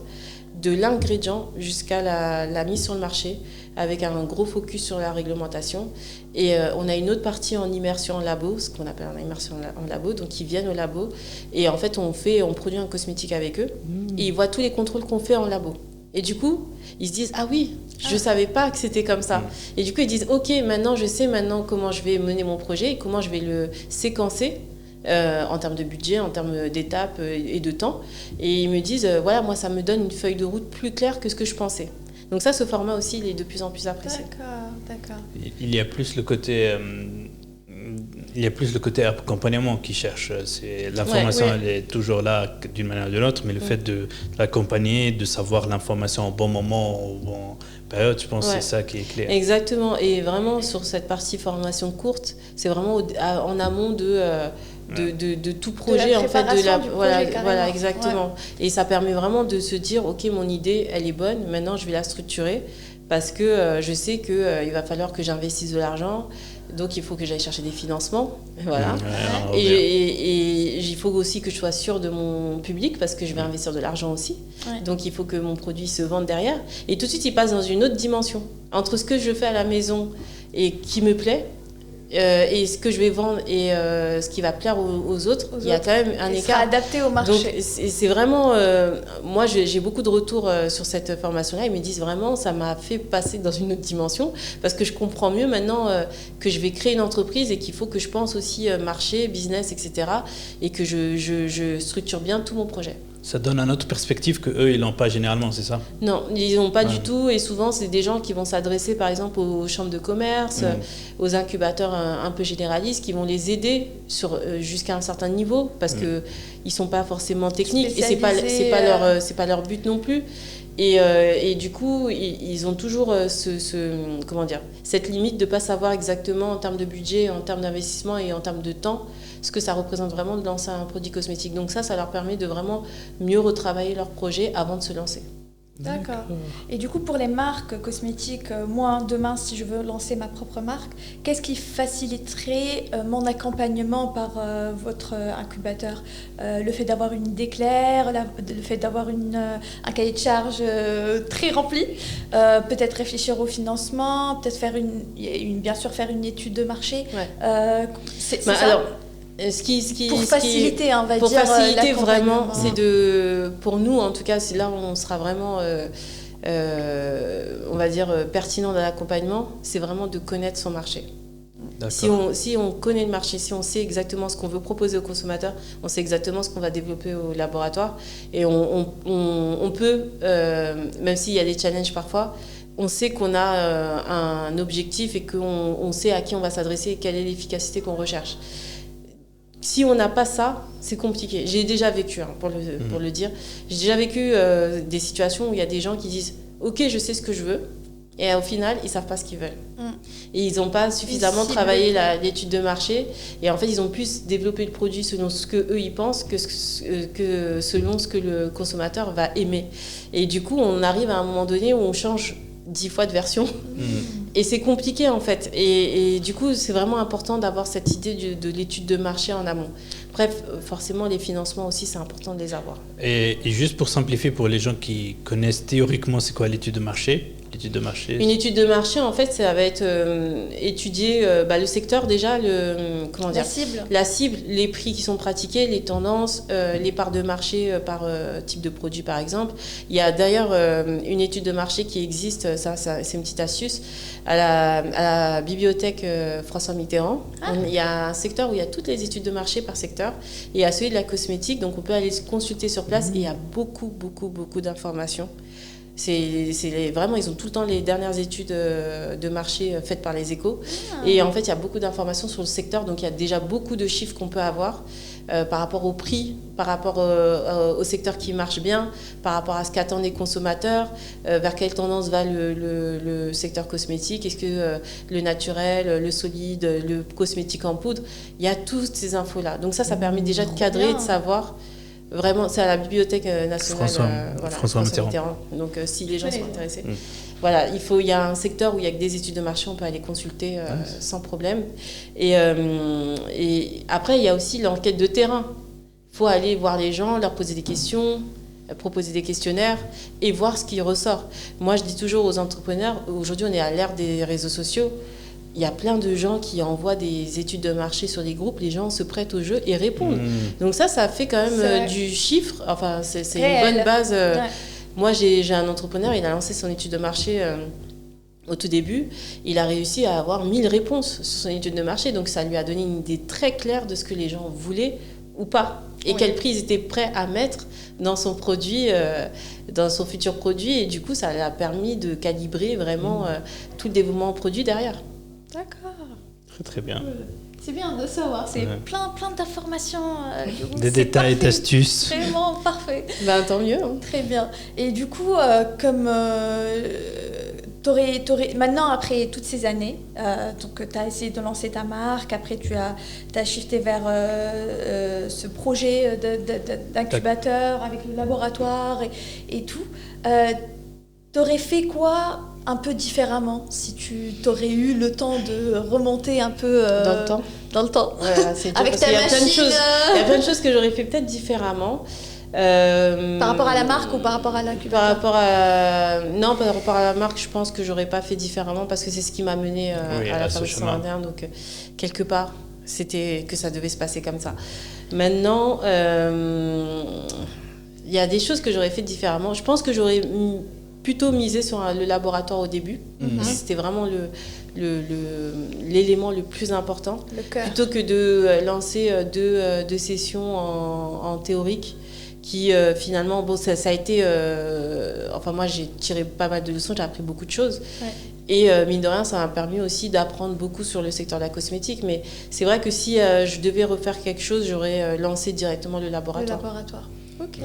de l'ingrédient jusqu'à la mise sur le marché, avec un gros focus sur la réglementation. Et on a une autre partie en immersion en labo, ce qu'on appelle en immersion en labo, donc ils viennent au labo. Et en fait, on produit un cosmétique avec eux, et ils voient tous les contrôles qu'on fait en labo. Et du coup, ils se disent « Ah oui, je ne savais pas que c'était comme ça. » Et du coup, ils disent « Ok, maintenant, je sais comment je vais mener mon projet et comment je vais le séquencer en termes de budget, en termes d'étapes et de temps. » Et ils me disent « Voilà, moi, ça me donne une feuille de route plus claire que ce que je pensais. » Donc ça, ce format aussi, il est de plus en plus apprécié. D'accord. Il y a plus le côté accompagnement qui cherche. L'information, elle est toujours là d'une manière ou d'une autre, mais le fait de l'accompagner, de savoir l'information au bon moment, au bon période, je pense que c'est ça qui est clé. Exactement. Et vraiment, sur cette partie formation courte, c'est vraiment en amont de tout projet, en fait, voilà, exactement. Ouais. Et ça permet vraiment de se dire, ok, mon idée, elle est bonne, maintenant je vais la structurer, parce que je sais qu'il va falloir que j'investisse de l'argent, donc il faut que j'aille chercher des financements, voilà. Et il faut aussi que je sois sûre de mon public, parce que je vais investir de l'argent aussi. Ouais. Donc il faut que mon produit se vende derrière. Et tout de suite, il passe dans une autre dimension. Entre ce que je fais à la maison et qui me plaît, et ce que je vais vendre et ce qui va plaire aux autres, il y a quand même un écart. Sera adapté au marché. Donc c'est vraiment, moi j'ai beaucoup de retours sur cette formation-là. Ils me disent vraiment, ça m'a fait passer dans une autre dimension parce que je comprends mieux maintenant que je vais créer une entreprise et qu'il faut que je pense aussi marché, business, etc. Et que je structure bien tout mon projet. Ça donne une autre perspective qu'eux, ils n'ont pas généralement, c'est ça? Non, ils n'ont pas du tout. Et souvent, c'est des gens qui vont s'adresser, par exemple, aux chambres de commerce, aux incubateurs un peu généralistes, qui vont les aider jusqu'à un certain niveau, parce qu'ils ne sont pas forcément techniques. Et ce n'est pas leur but non plus. Et du coup, ils ont toujours comment dire, cette limite de ne pas savoir exactement en termes de budget, en termes d'investissement et en termes de temps, ce que ça représente vraiment de lancer un produit cosmétique. Donc ça leur permet de vraiment mieux retravailler leur projet avant de se lancer. D'accord. Et du coup, pour les marques cosmétiques, moi, demain, si je veux lancer ma propre marque, qu'est-ce qui faciliterait mon accompagnement par votre incubateur? Le fait d'avoir une idée claire, le fait d'avoir un cahier de charge très rempli, peut-être réfléchir au financement, peut-être bien sûr faire une étude de marché. Ouais. C'est ça. Alors, pour faciliter, on va dire. Pour faciliter vraiment, c'est pour nous en tout cas, c'est là où on sera vraiment, on va dire, pertinent dans l'accompagnement, c'est vraiment de connaître son marché. Si on connaît le marché, si on sait exactement ce qu'on veut proposer aux consommateurs, on sait exactement ce qu'on va développer au laboratoire et on peut, même s'il y a des challenges parfois, on sait qu'on a un objectif et qu'on sait à qui on va s'adresser et quelle est l'efficacité qu'on recherche. Si on n'a pas ça, c'est compliqué. J'ai déjà vécu, pour le dire, j'ai déjà vécu des situations où il y a des gens qui disent « Ok, je sais ce que je veux », et au final, ils ne savent pas ce qu'ils veulent. Et ils n'ont pas suffisamment travaillé l'étude de marché, et en fait, ils ont plus développé le produit selon ce qu'eux, ils pensent, que selon ce que le consommateur va aimer. Et du coup, on arrive à un moment donné où on change 10 fois de version. Et c'est compliqué en fait. Et du coup, c'est vraiment important d'avoir cette idée de l'étude de marché en amont. Bref, forcément, les financements aussi, c'est important de les avoir. Et juste pour simplifier, pour les gens qui connaissent théoriquement c'est quoi l'étude de marché? Une étude de marché, en fait, ça va être étudier le secteur déjà, la cible, les prix qui sont pratiqués, les tendances, les parts de marché par type de produit, par exemple. Il y a d'ailleurs une étude de marché qui existe, ça c'est une petite astuce, à la bibliothèque François Mitterrand. Il y a un secteur où il y a toutes les études de marché par secteur. Et il y a celui de la cosmétique, donc on peut aller se consulter sur place et il y a beaucoup d'informations. Vraiment, ils ont tout le temps les dernières études de marché faites par les Échos. Et en fait, il y a beaucoup d'informations sur le secteur. Donc, il y a déjà beaucoup de chiffres qu'on peut avoir par rapport au prix, par rapport au secteur qui marche bien, par rapport à ce qu'attendent les consommateurs, vers quelle tendance va le secteur cosmétique. Est-ce que le naturel, le solide, le cosmétique en poudre, il y a toutes ces infos-là. Donc ça permet déjà de cadrer et de savoir. Vraiment, c'est à la Bibliothèque nationale François Mitterrand. Donc, si les gens sont intéressés. Voilà, il y a un secteur où il y a que des études de marché, on peut aller consulter sans problème. Et après, il y a aussi l'enquête de terrain. Il faut aller voir les gens, leur poser des questions, proposer des questionnaires et voir ce qui ressort. Moi, je dis toujours aux entrepreneurs, aujourd'hui, on est à l'ère des réseaux sociaux. Il y a plein de gens qui envoient des études de marché sur les groupes, les gens se prêtent au jeu et répondent. Donc ça fait quand même du chiffre, enfin c'est une bonne base. Moi j'ai un entrepreneur, il a lancé son étude de marché au tout début, il a réussi à avoir 1000 réponses sur son étude de marché, donc ça lui a donné une idée très claire de ce que les gens voulaient ou pas, et quel prix ils étaient prêts à mettre dans son produit, dans son futur produit, et du coup ça lui a permis de calibrer vraiment tout le développement produit derrière. D'accord. Très bien. C'est bien de savoir. C'est plein d'informations. Des détails, d'astuces. Vraiment parfait. Tant mieux. Très bien. Et du coup, comme maintenant, après toutes ces années, donc tu as essayé de lancer ta marque, après tu as shifté vers ce projet d'incubateur avec le laboratoire et tout. T'aurais fait quoi un peu différemment si tu t'aurais eu le temps de remonter un peu dans le temps Ouais, c'est dur, avec ta machine. Il y a plein de choses que j'aurais fait peut-être différemment. Par rapport à la marque ou par rapport à l'incubateur? Non, par rapport à la marque, je pense que j'aurais pas fait différemment parce que c'est ce qui m'a mené à la fabrication interne. Donc, quelque part, c'était que ça devait se passer comme ça. Maintenant, il y a des choses que j'aurais fait différemment. Je pense que j'aurais plutôt misé sur le laboratoire au début. C'était vraiment l'élément le plus important. Le cœur. Plutôt que de lancer deux sessions en théorique qui finalement, bon, ça a été... enfin, moi, j'ai tiré pas mal de leçons, j'ai appris beaucoup de choses. Ouais. Et mine de rien, ça m'a permis aussi d'apprendre beaucoup sur le secteur de la cosmétique. Mais c'est vrai que si je devais refaire quelque chose, j'aurais lancé directement le laboratoire. Le laboratoire. Ok.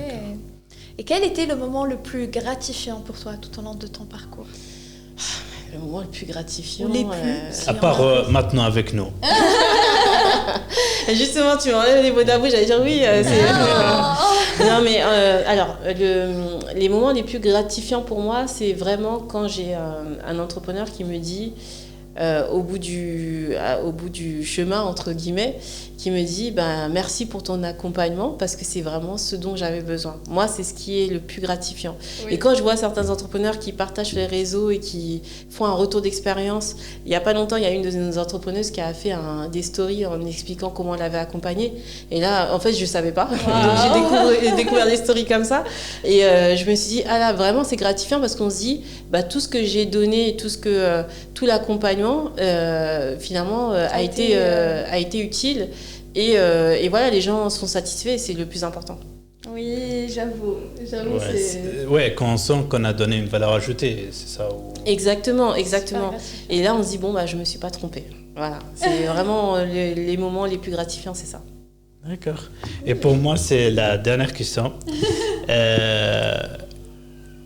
Et quel était le moment le plus gratifiant pour toi tout au long de ton parcours? Le moment le plus gratifiant. Ou les plus. À part maintenant avec nous. Justement, tu m'enlèves les mots d'abou, j'allais dire oui. Non, mais alors, les moments les plus gratifiants pour moi, c'est vraiment quand j'ai un entrepreneur qui me dit, au bout du chemin, entre guillemets, qui me dit merci pour ton accompagnement parce que c'est vraiment ce dont j'avais besoin. Moi, c'est ce qui est le plus gratifiant. Oui. Et quand je vois certains entrepreneurs qui partagent sur les réseaux et qui font un retour d'expérience, il n'y a pas longtemps, il y a une de nos entrepreneuses qui a fait des stories en expliquant comment elle avait accompagné. Et là, en fait, je ne savais pas. Wow. Donc, j'ai découvert des stories comme ça. Et je me suis dit, ah là, vraiment, c'est gratifiant parce qu'on se dit, tout ce que j'ai donné, tout l'accompagnement, finalement, a été utile. Et voilà, les gens sont satisfaits, c'est le plus important. Oui, j'avoue. Ouais, quand on sent qu'on a donné une valeur ajoutée, c'est ça. Exactement. Et là, on se dit, je me suis pas trompée. Voilà, c'est vraiment les moments les plus gratifiants, c'est ça. D'accord. Et pour moi, c'est la dernière question.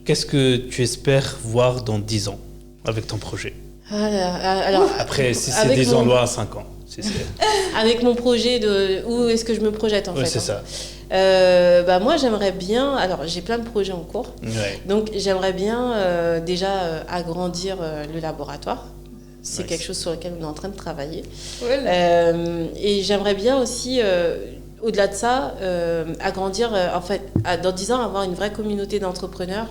Qu'est-ce que tu espères voir dans 10 ans avec ton projet? Alors, après, si c'est 10 ans, loin à 5 ans. Avec mon projet, où est-ce que je me projette en fait? C'est ça. Moi, j'aimerais bien... Alors, j'ai plein de projets en cours. Ouais. Donc, j'aimerais bien déjà agrandir le laboratoire. C'est quelque chose sur lequel on est en train de travailler. Voilà. Et j'aimerais bien aussi, au-delà de ça, agrandir... en fait, dans 10 ans, avoir une vraie communauté d'entrepreneurs.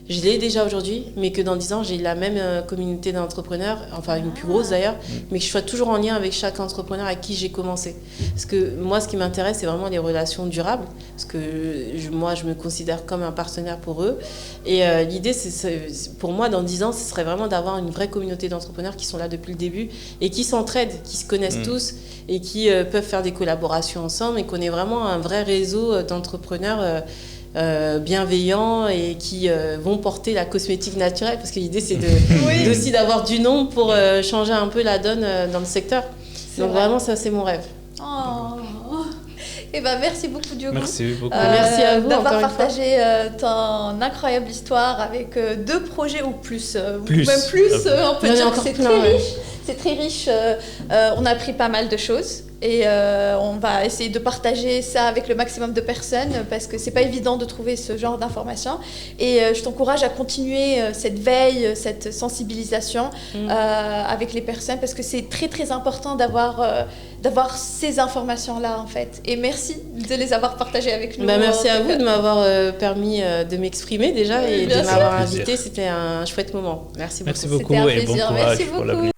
Je l'ai déjà aujourd'hui, mais que dans 10 ans, j'ai la même communauté d'entrepreneurs, enfin une plus grosse d'ailleurs, mais que je sois toujours en lien avec chaque entrepreneur avec qui j'ai commencé. Parce que moi, ce qui m'intéresse, c'est vraiment les relations durables, parce que moi, je me considère comme un partenaire pour eux. Et l'idée, pour moi, dans 10 ans, ce serait vraiment d'avoir une vraie communauté d'entrepreneurs qui sont là depuis le début et qui s'entraident, qui se connaissent tous et qui peuvent faire des collaborations ensemble et qu'on ait vraiment un vrai réseau d'entrepreneurs bienveillants et qui vont porter la cosmétique naturelle, parce que l'idée c'est aussi d'avoir du nom pour changer un peu la donne dans le secteur. Donc vraiment ça c'est mon rêve. Et merci beaucoup Diogo. Merci beaucoup. Merci à vous d'avoir partagé ton incroyable histoire avec 2 projets ou plus. On peut dire que c'est très riche. C'est très riche. On a appris pas mal de choses. Et on va essayer de partager ça avec le maximum de personnes parce que c'est pas évident de trouver ce genre d'informations. Et je t'encourage à continuer cette veille, cette sensibilisation avec les personnes parce que c'est très très important d'avoir ces informations-là en fait. Et merci de les avoir partagées avec nous. Merci à vous de m'avoir permis de m'exprimer déjà et de m'avoir invité. C'était un chouette moment. Merci beaucoup. Merci beaucoup et bon courage pour l'avenir.